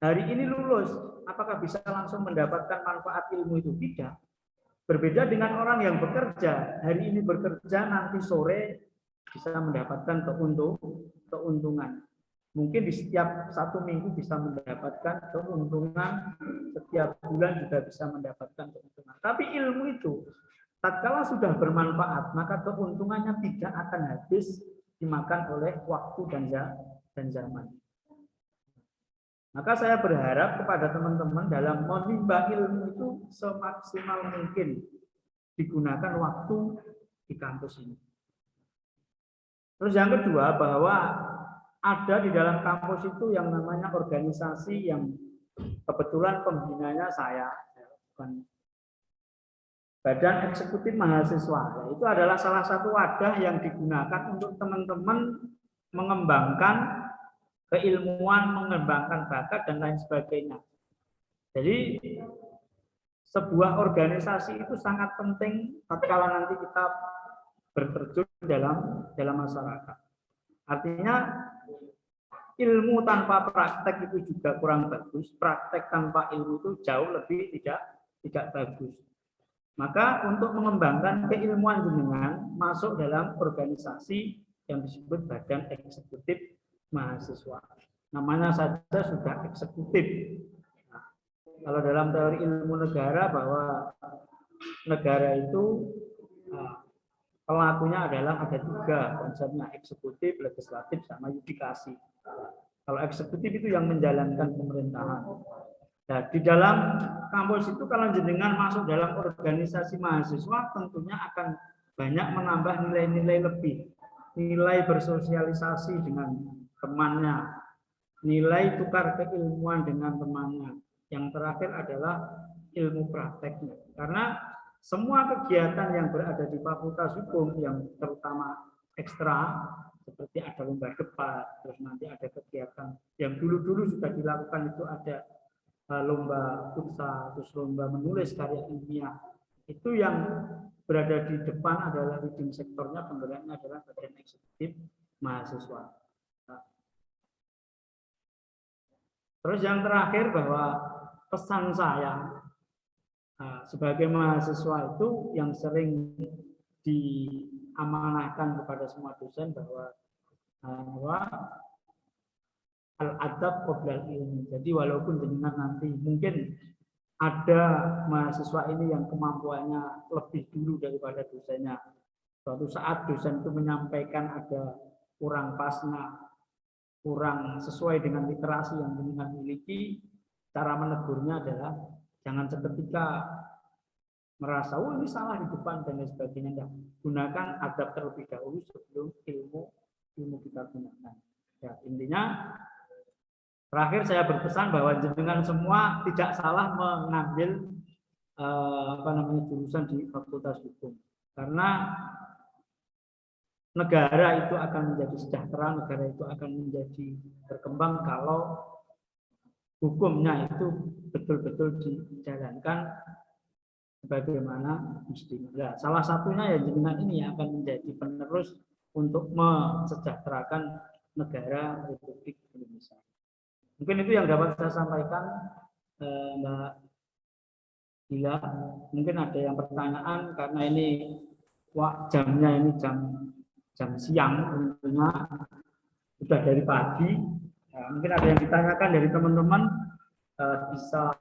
hari ini lulus, apakah bisa langsung mendapatkan manfaat ilmu itu? Tidak. Berbeda dengan orang yang bekerja, hari ini bekerja, nanti sore bisa mendapatkan keuntungan. Mungkin di setiap 1 minggu bisa mendapatkan keuntungan, setiap bulan juga bisa mendapatkan keuntungan. Tapi ilmu itu, tatkala sudah bermanfaat, maka keuntungannya tidak akan habis dimakan oleh waktu dan zaman. Maka saya berharap kepada teman-teman dalam menimba ilmu itu semaksimal mungkin digunakan waktu di kampus ini. Terus yang kedua, bahwa ada di dalam kampus itu yang namanya organisasi, yang kebetulan pembinanya saya. Badan Eksekutif Mahasiswa. Ya, itu adalah salah satu wadah yang digunakan untuk teman-teman mengembangkan keilmuan, mengembangkan bakat dan lain sebagainya. Jadi sebuah organisasi itu sangat penting tatkala nanti kita berterjun dalam masyarakat. Artinya ilmu tanpa praktek itu juga kurang bagus, praktek tanpa ilmu itu jauh lebih tidak bagus. Maka untuk mengembangkan keilmuan jenengan masuk dalam organisasi yang disebut Badan Eksekutif Mahasiswa. Namanya saja sudah eksekutif. Nah, kalau dalam teori ilmu negara bahwa negara itu pelakunya adalah ada 3 konsepnya, eksekutif, legislatif, sama yudikasi. Kalau eksekutif itu yang menjalankan pemerintahan. Nah, di dalam kampus itu kalau jenengan masuk dalam organisasi mahasiswa tentunya akan banyak menambah nilai-nilai lebih. Nilai bersosialisasi dengan temannya, nilai tukar keilmuan dengan temannya. Yang terakhir adalah ilmu prakteknya. Karena semua kegiatan yang berada di Fakultas Hukum yang terutama ekstra seperti ada lomba debat, terus nanti ada kegiatan yang dulu-dulu sudah dilakukan itu ada lomba futsal, terus lomba menulis karya ilmiah. Itu yang berada di depan adalah leading sektornya, penggeraknya adalah Badan Eksekutif Mahasiswa. Nah, terus yang terakhir bahwa pesan saya sebagai mahasiswa itu yang sering diamanahkan kepada semua dosen bahwa al-adab qoblal ilmi. Jadi walaupun jenengan nanti mungkin ada mahasiswa ini yang kemampuannya lebih dulu daripada dosennya. Suatu saat dosen itu menyampaikan ada kurang pasnya, kurang sesuai dengan literasi yang jenengan miliki, cara menegurnya adalah jangan seketika merasa, oh ini salah di depan dan lain sebagainya. Gunakan adab terlebih dahulu sebelum ilmu kita gunakan. Ya, intinya terakhir saya berpesan bahwa jenengan semua tidak salah mengambil jurusan di Fakultas Hukum, karena negara itu akan menjadi sejahtera, negara itu akan menjadi berkembang kalau hukumnya itu betul-betul dijalankan sebagaimana mestinya. Nah, salah satunya ya jenengan ini akan menjadi penerus untuk mensejahterakan negara Republik Indonesia. Mungkin itu yang dapat saya sampaikan, Mbak Gila. Mungkin ada yang pertanyaan karena ini jamnya ini jam siang, tentunya sudah dari pagi. Mungkin ada yang ditanyakan dari teman-teman, bisa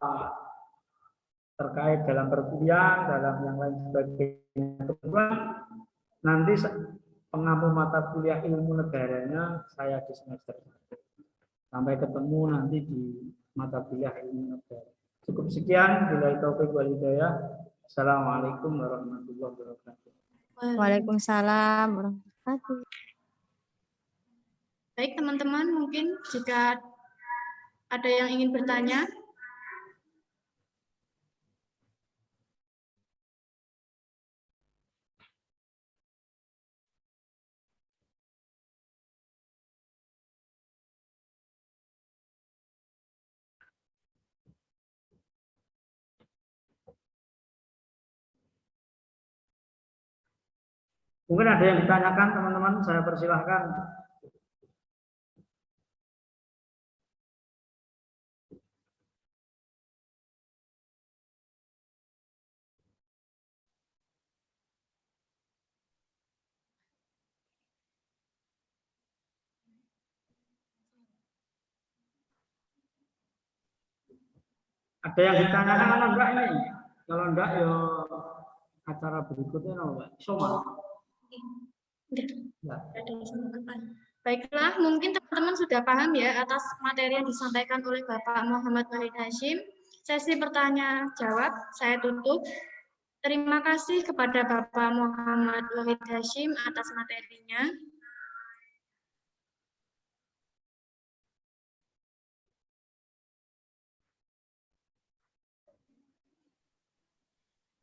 terkait dalam perkuliahan, dalam yang lain sebagainya. Kedua, nanti pengampu mata kuliah ilmu negaranya saya di semester 1. Sampai ketemu nanti di mata kuliah ilmu negara. Cukup sekian. Billahi taufiq wal hidayah. Assalamualaikum warahmatullahi wabarakatuh. Waalaikumsalam warahmatullahi wabarakatuh. Baik teman-teman, mungkin jika ada yang ingin bertanya. Mungkin ada yang ditanyakan teman-teman, saya persilahkan. Ada yang ditanyakan atau enggak ini? Kalau enggak, ya acara berikutnya Mbak Soma. Baiklah, mungkin teman-teman sudah paham ya atas materi yang disampaikan oleh Bapak Muhammad Wahid Hasyim. Sesi bertanya jawab saya tutup. Terima kasih kepada Bapak Muhammad Wahid Hasyim atas materinya.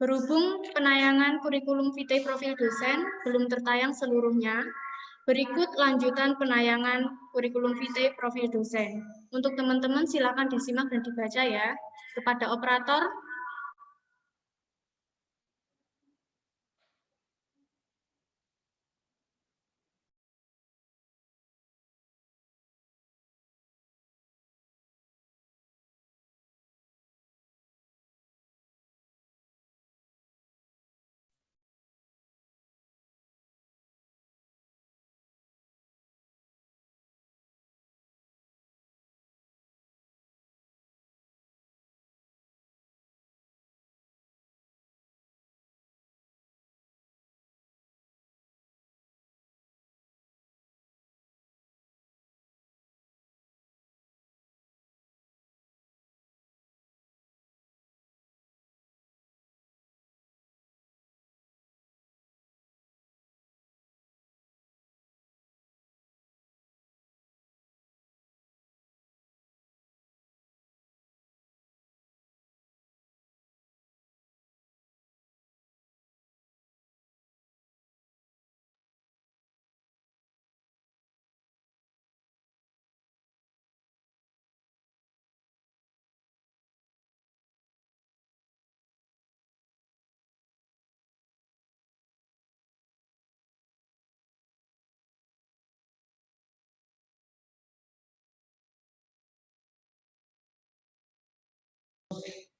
Berhubung penayangan kurikulum vitae profil dosen belum tertayang seluruhnya, berikut lanjutan penayangan kurikulum vitae profil dosen. Untuk teman-teman silakan disimak dan dibaca ya. Kepada operator.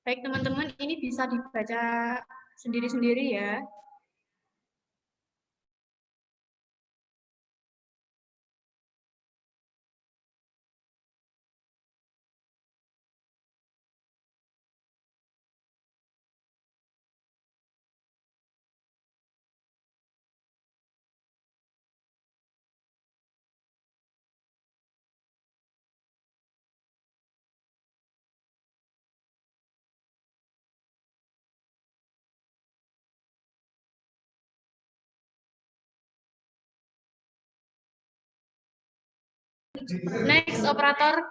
Baik teman-teman, ini bisa dibaca sendiri-sendiri ya. Next, operator.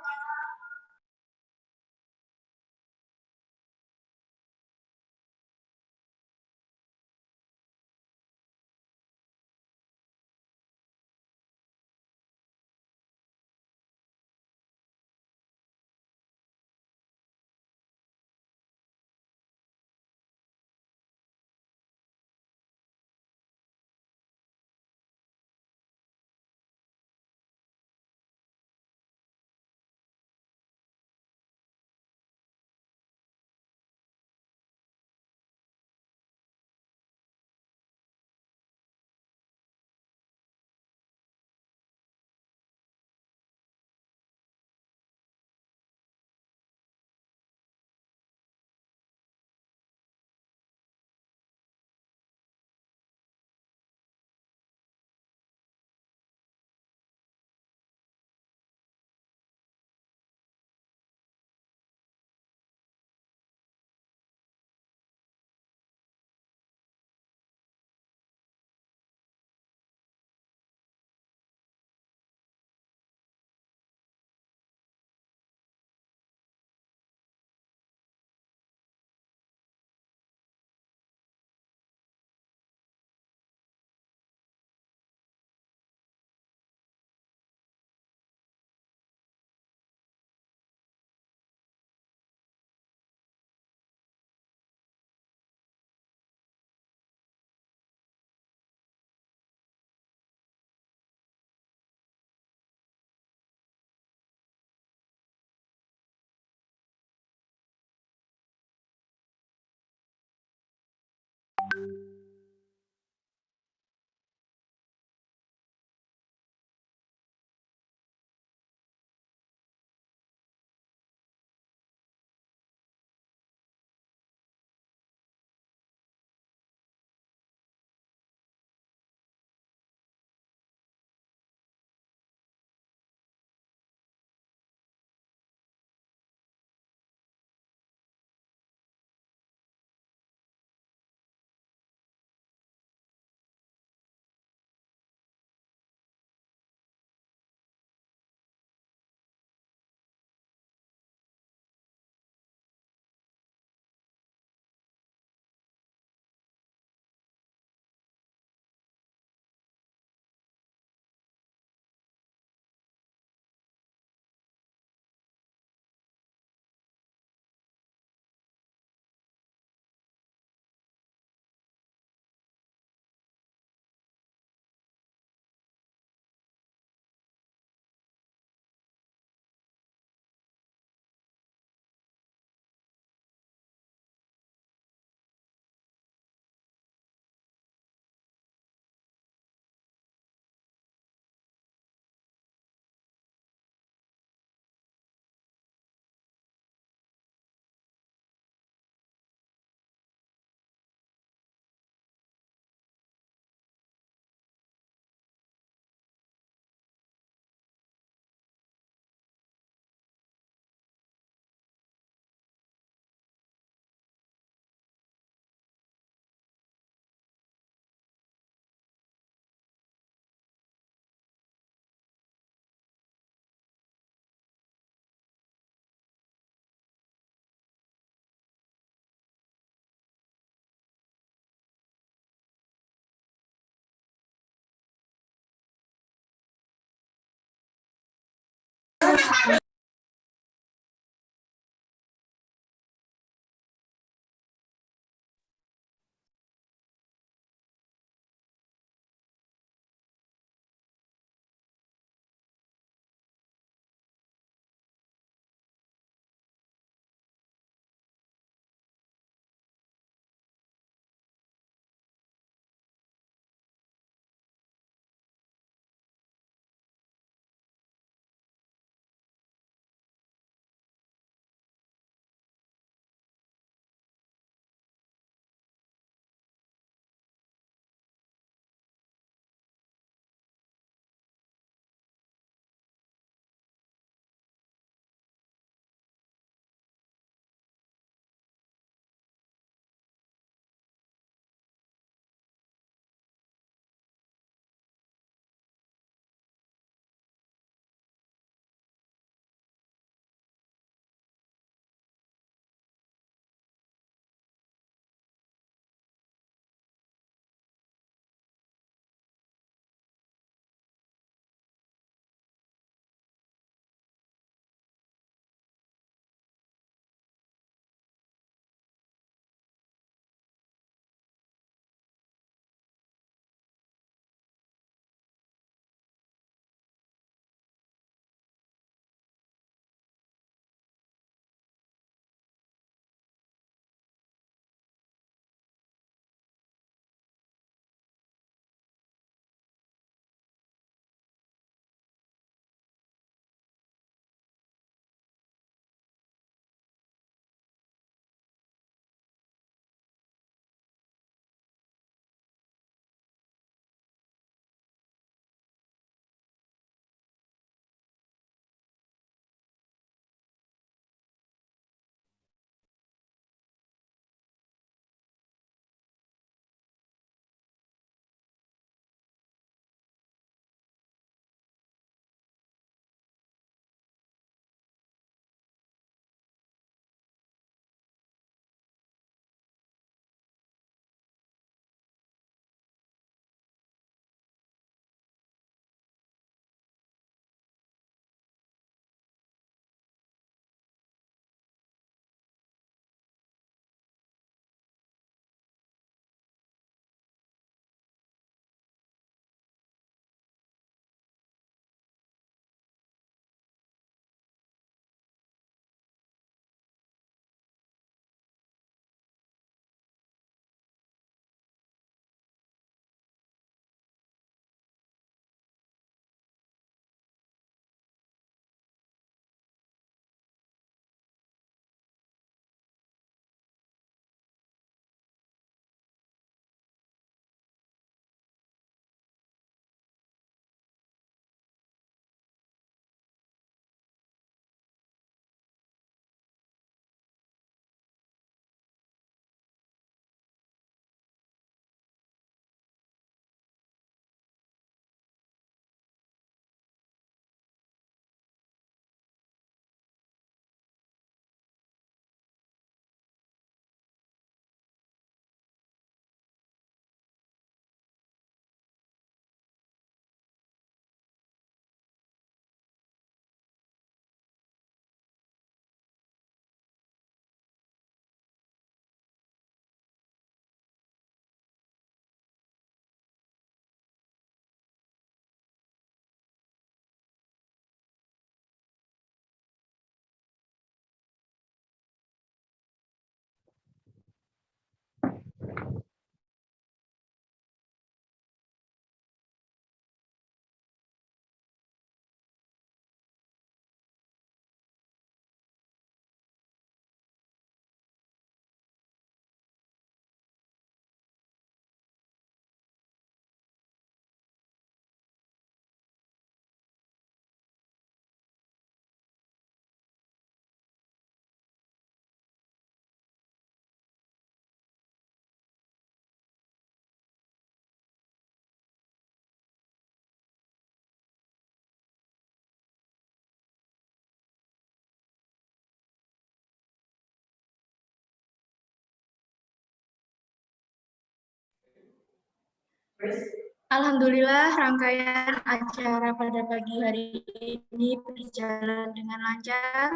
Alhamdulillah rangkaian acara pada pagi hari ini berjalan dengan lancar.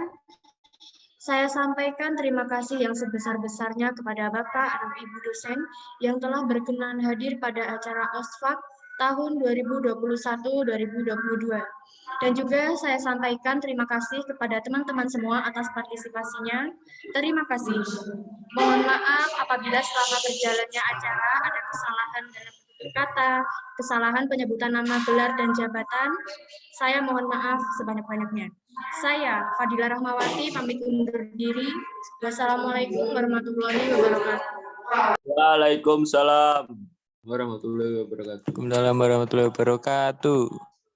Saya sampaikan terima kasih yang sebesar-besarnya kepada Bapak dan Ibu dosen yang telah berkenan hadir pada acara OSFAK tahun 2021-2022. Dan juga saya sampaikan terima kasih kepada teman-teman semua atas partisipasinya. Terima kasih. Mohon maaf apabila selama berjalannya acara ada kesalahan dalam tutur kata, kesalahan penyebutan nama gelar dan jabatan. Saya mohon maaf sebanyak-banyaknya. Saya, Fadila Rahmawati, pamit undur diri. Wassalamualaikum warahmatullahi wabarakatuh. Waalaikumsalam warahmatullahi wabarakatuh. Waalaikumsalam warahmatullahi wabarakatuh.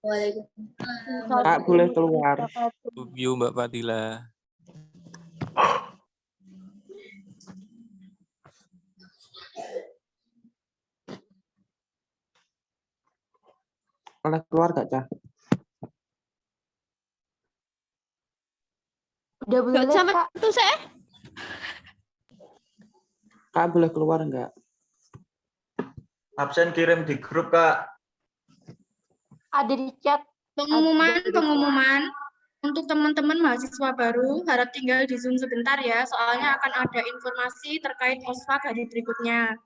Waalaikumsalam. Kak, boleh keluar. Review Mbak Fadila. Boleh keluar gak, Cah? Udah boleh, Kak. Itu saya. Kak, boleh keluar enggak? Absen kirim di grup, Kak. Ada di chat. Pengumuman untuk teman-teman mahasiswa baru harap tinggal di Zoom sebentar ya, soalnya akan ada informasi terkait OSFAK hari berikutnya.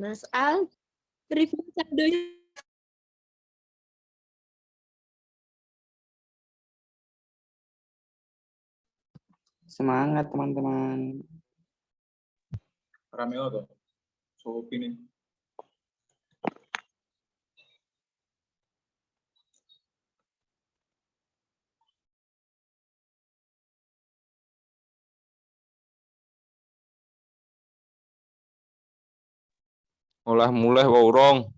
Mas Al, review saldonya. Semangat, teman-teman. Rameo tuh. Sopi nih. Olah mulai waurong.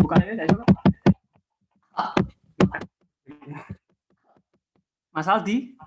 Bukan ini enggak coba. Mas Aldi.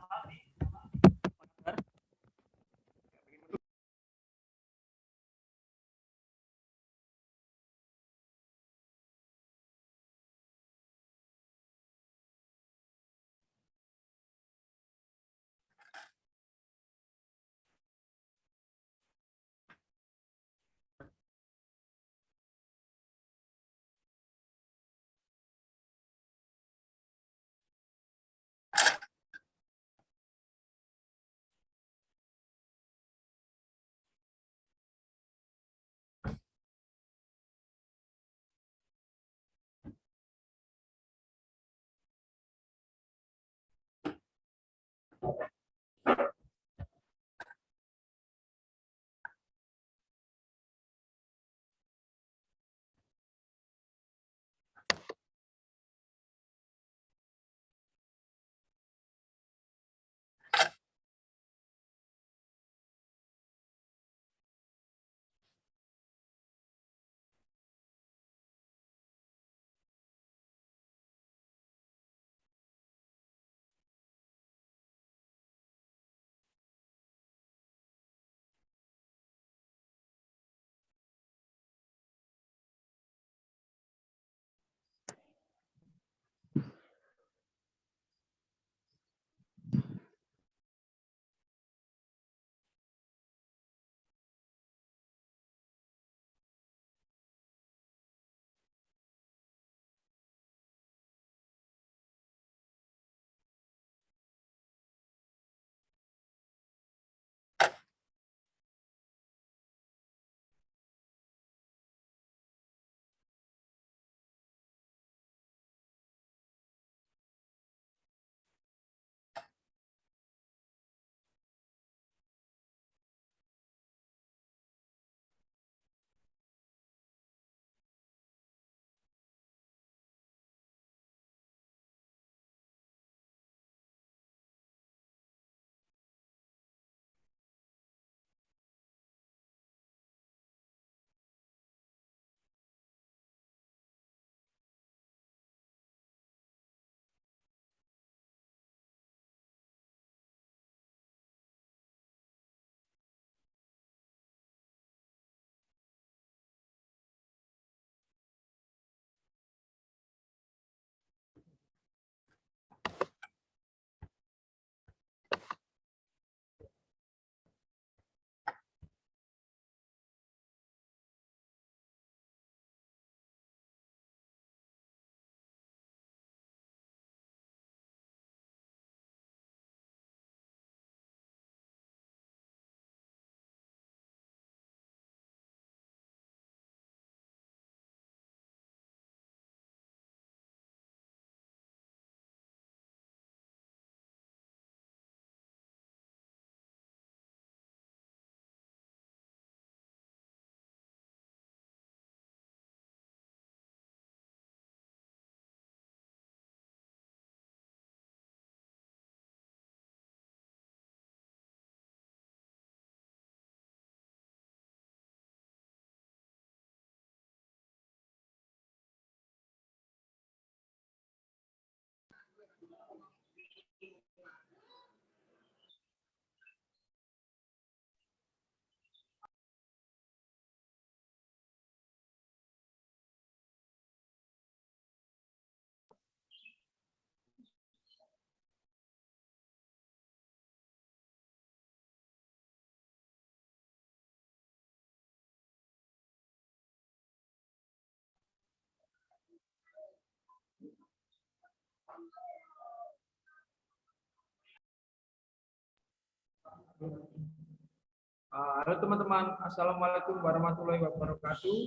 Halo teman-teman, Assalamualaikum warahmatullahi wabarakatuh.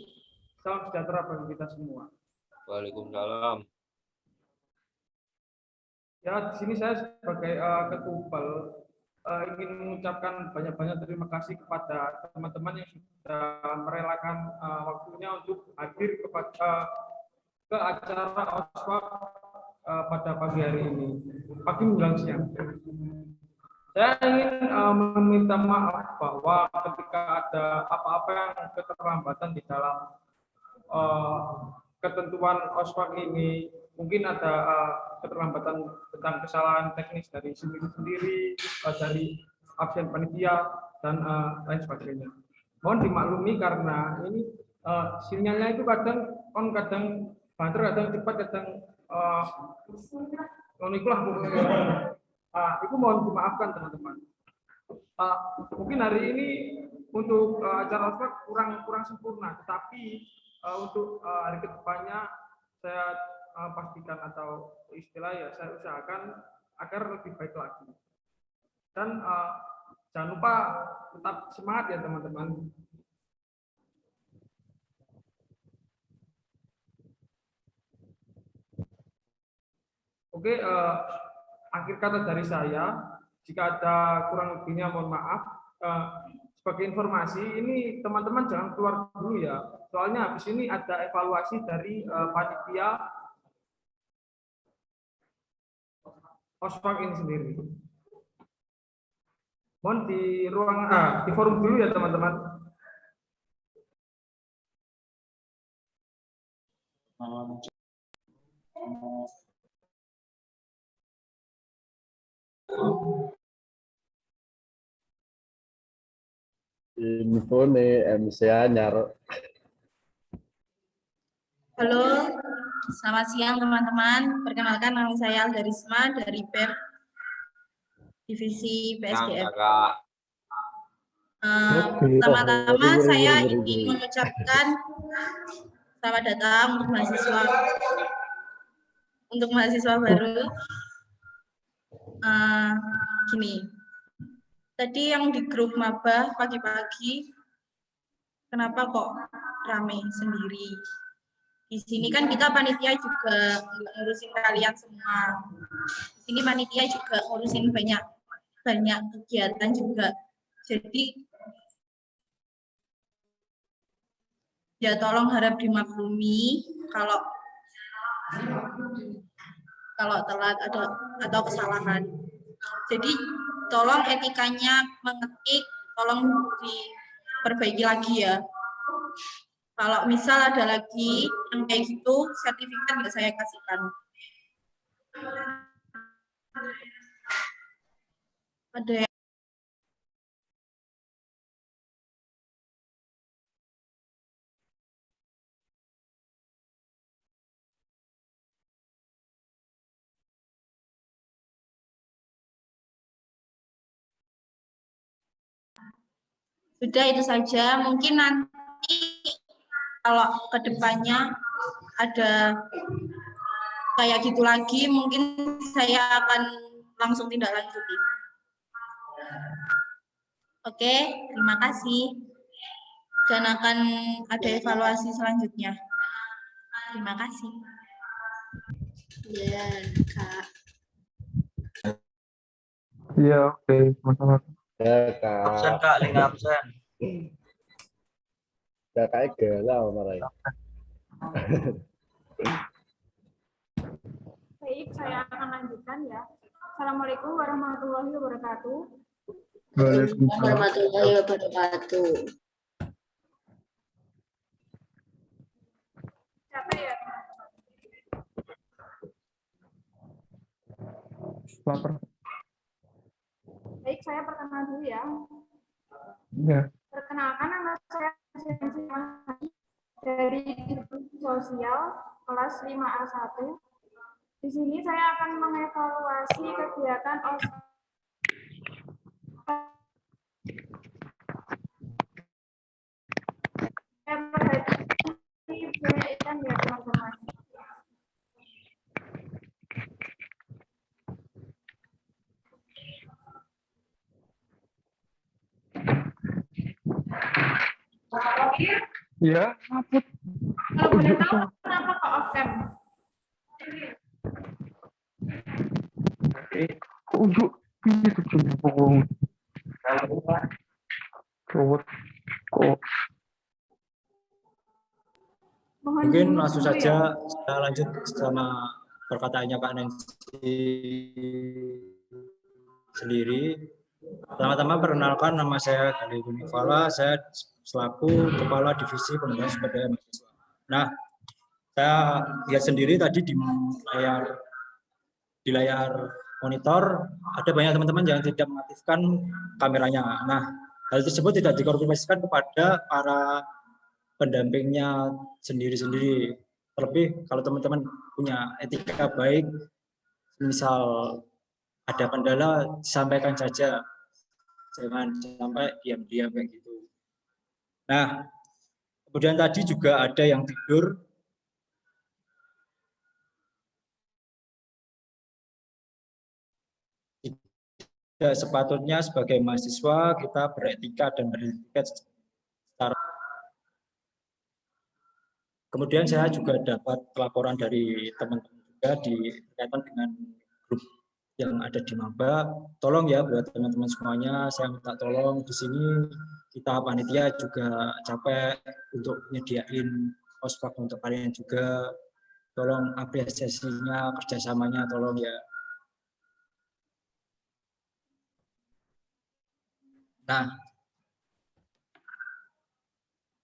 Salam sejahtera bagi kita semua. Waalaikumsalam. Ya, di sini saya sebagai ketupel ingin mengucapkan banyak-banyak terima kasih kepada teman-teman yang sudah merelakan waktunya untuk hadir ke acara OSPAK pada pagi hari ini, pagi menjelang siang. Saya ingin meminta maaf bahwa ketika ada apa-apa yang keterlambatan di dalam ketentuan OSPAK ini, mungkin ada keterlambatan tentang kesalahan teknis dari sendiri, dari absen panitia dan lain sebagainya. Mohon dimaklumi karena ini sinyalnya itu kadang banter, kadang cepat, kadang ikulah itu mohon dimaafkan teman-teman. Mungkin hari ini untuk acara OSPAK kurang sempurna, tetapi untuk hari kedepannya saya pastikan atau istilah ya saya usahakan agar lebih baik lagi. Dan jangan lupa tetap semangat ya teman-teman. Oke, akhir kata dari saya, jika ada kurang lebihnya mohon maaf. Sebagai informasi, ini teman-teman jangan keluar dulu ya, soalnya habis ini ada evaluasi dari panitia OSPAK ini sendiri. Mohon di forum dulu ya teman-teman. Info nih MC anyar. Halo, selamat siang teman-teman. Perkenalkan nama saya Alda Risma dari BEM Divisi PSDF. Pertama-tama saya ingin mengucapkan selamat datang untuk mahasiswa baru. Gini, tadi yang di grup maba pagi-pagi, kenapa kok rame sendiri? Di sini kan kita panitia juga ngurusin kalian semua. Di sini panitia juga ngurusin banyak kegiatan juga. Jadi ya tolong harap dimaklumi kalau telat atau kesalahan. Jadi tolong etikanya mengetik, tolong diperbaiki lagi ya. Kalau misal ada lagi yang kayak gitu, sertifikat nggak saya kasihkan. Ada yang sudah itu saja. Mungkin nanti kalau kedepannya ada kayak gitu lagi, mungkin saya akan langsung tindak lanjuti. Oke, terima kasih. Dan akan ada evaluasi selanjutnya. Terima kasih. Ya, Kak. Iya, oke. Sama-sama. Ya, Kak. Absen, Kak. Link absen. Kakaknya galau marah. Baik, saya akan lanjutkan ya. Assalamualaikum warahmatullahi wabarakatuh. Waalaikumsalam warahmatullahi wabarakatuh. Siapa ya? Lapar. Baik, saya perkenalan dulu ya. Ya. Perkenalkan, nama saya dari Divisi Sosial kelas 5A1. Di sini saya akan mengevaluasi kegiatan OSPAK berkaitan ya teman-teman. Ya, ngaput. Kalau boleh tahu kenapa kok off cam? Ujuk. Ini tujuannya pokoknya. Kok. Mungkin langsung saja kita lanjut sama perkataannya Kak Nancy sendiri. Pertama-tama perkenalkan, nama saya Gali Gunifala, saya selaku Kepala Divisi Pengembangan Sumber Daya Mahasiswa. Nah, saya lihat sendiri tadi di layar monitor ada banyak teman-teman yang tidak mengaktifkan kameranya. Nah, hal tersebut tidak dikonfirmasikan kepada para pendampingnya sendiri-sendiri. Terlebih kalau teman-teman punya etika baik, misal ada kendala sampaikan saja, jangan sampai diam-diam kayak gitu. Nah, kemudian tadi juga ada yang tidur. Tidak sepatutnya sebagai mahasiswa kita beretika dan beretika secara. Kemudian saya juga dapat laporan dari teman-teman juga berkaitan dengan grup yang ada di maba. Tolong ya buat teman-teman semuanya, saya minta tolong di sini kita panitia juga capek untuk nyediain ospek untuk kalian juga. Tolong apresiasinya, kerjasamanya tolong ya. Nah,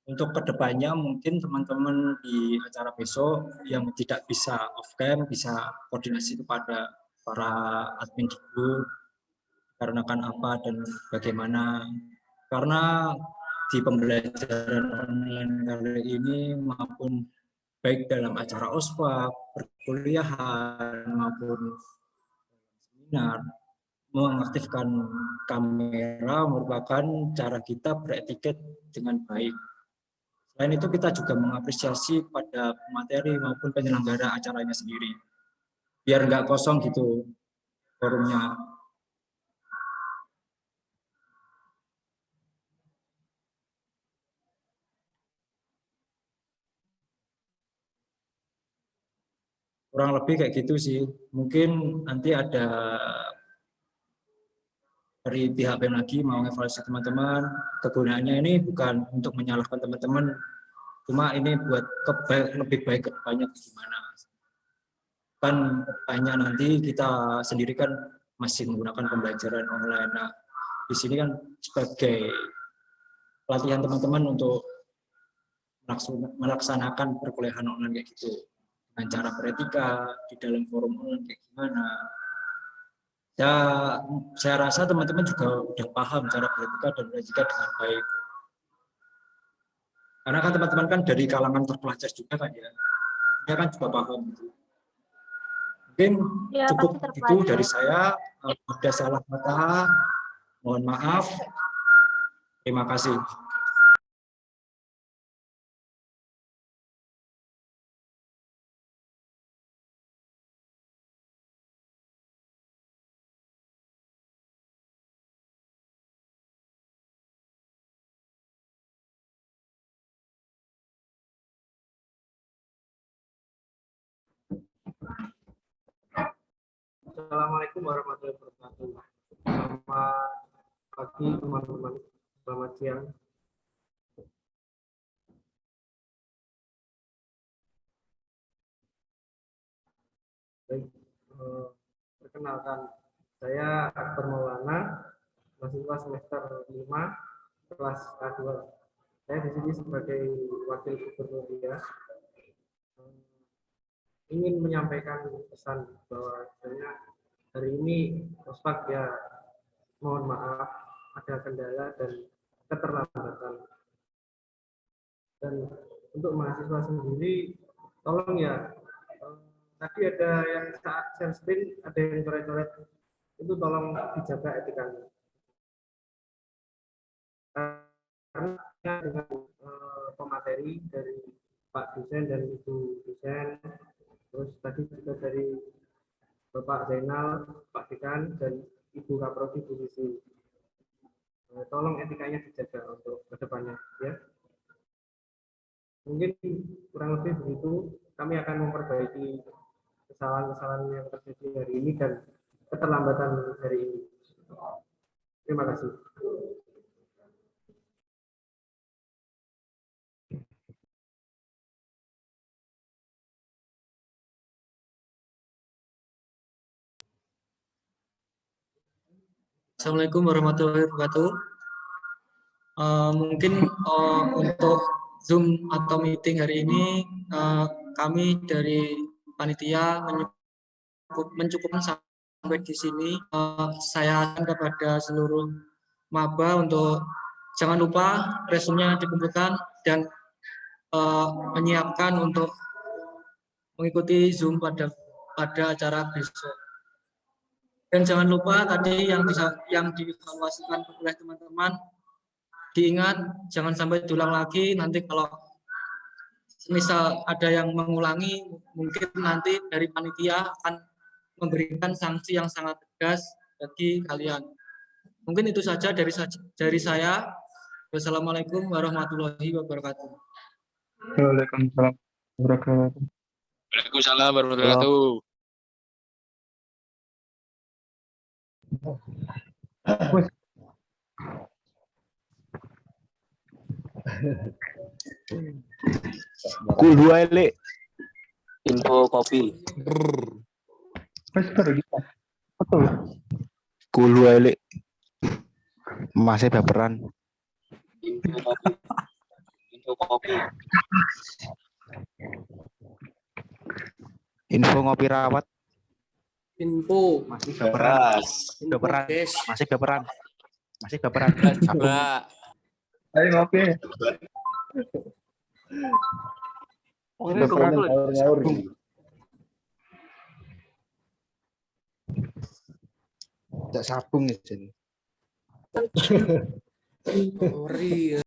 untuk kedepannya mungkin teman-teman di acara besok yang tidak bisa off cam bisa koordinasi kepada para admin di grup dikarenakan apa dan bagaimana, karena di pembelajaran online kali ini maupun baik dalam acara ospek, perkuliahan maupun seminar, mengaktifkan kamera merupakan cara kita beretiket dengan baik. Selain itu kita juga mengapresiasi pada materi maupun penyelenggara acaranya sendiri. Biar nggak kosong gitu forumnya. Kurang lebih kayak gitu sih. Mungkin nanti ada dari pihak BEM lagi mau evaluasi teman-teman. Kegunaannya ini bukan untuk menyalahkan teman-teman, cuma ini buat lebih baik ke depannya gimana. Kan banyak nanti kita sendiri kan masih menggunakan pembelajaran online. Nah, di sini kan sebagai pelatihan teman-teman untuk melaksanakan perkuliahan online kayak gitu. Dengan cara beretika di dalam forum online kayak gimana. Ya, saya rasa teman-teman juga udah paham cara beretika dan beretika dengan baik. Karena kan teman-teman kan dari kalangan terpelajar juga kan ya. Dia kan juga paham gitu. Mungkin ya, cukup itu dari saya. Ada salah kata, mohon maaf. Terima kasih. Assalamualaikum warahmatullahi wabarakatuh. Selamat pagi teman-teman. Selamat siang. Baik, perkenalkan, saya Akbar Maulana, mahasiswa semester 5 kelas A2. Saya di sini sebagai wakil gubernur ya. Ingin menyampaikan pesan bahwa hari ini ospek ya mohon maaf ada kendala dan keterlambatan. Dan untuk mahasiswa sendiri tolong ya, tadi ada yang saat share screen ada yang coret-coret, itu tolong dijaga etikanya. Karena dengan pemateri dari Pak dosen dan Ibu dosen, terus tadi juga dari Bapak Zainal, Pak Dekan, dan Ibu Kaprodi Bu Sisi. Tolong etikanya dijaga untuk kedepannya ya. Mungkin kurang lebih begitu. Kami akan memperbaiki kesalahan-kesalahan yang terjadi hari ini dan keterlambatan hari ini. Terima kasih. Assalamualaikum warahmatullahi wabarakatuh. Mungkin untuk Zoom atau meeting hari ini kami dari panitia mencukupkan sampai di sini. Saya akan kepada seluruh maba untuk jangan lupa resumenya dikumpulkan dan menyiapkan untuk mengikuti Zoom pada acara besok. Dan jangan lupa tadi yang dievaluasikan oleh teman-teman, diingat jangan sampai diulang lagi. Nanti kalau misal ada yang mengulangi, mungkin nanti dari panitia akan memberikan sanksi yang sangat tegas bagi kalian. Mungkin itu saja dari saya. Wassalamualaikum warahmatullahi wabarakatuh. Waalaikumsalam warahmatullahi wabarakatuh. Waalaikumsalam warahmatullahi wabarakatuh. Kulu ele info kopi. Betul. Kulu ele masih baperan. Info kopi. Info ngopi rawat. Info masih baperan. Masih baperan. Coba. Ayo ngopi. Ngawur. Tak sabung ya jadi. Sorry.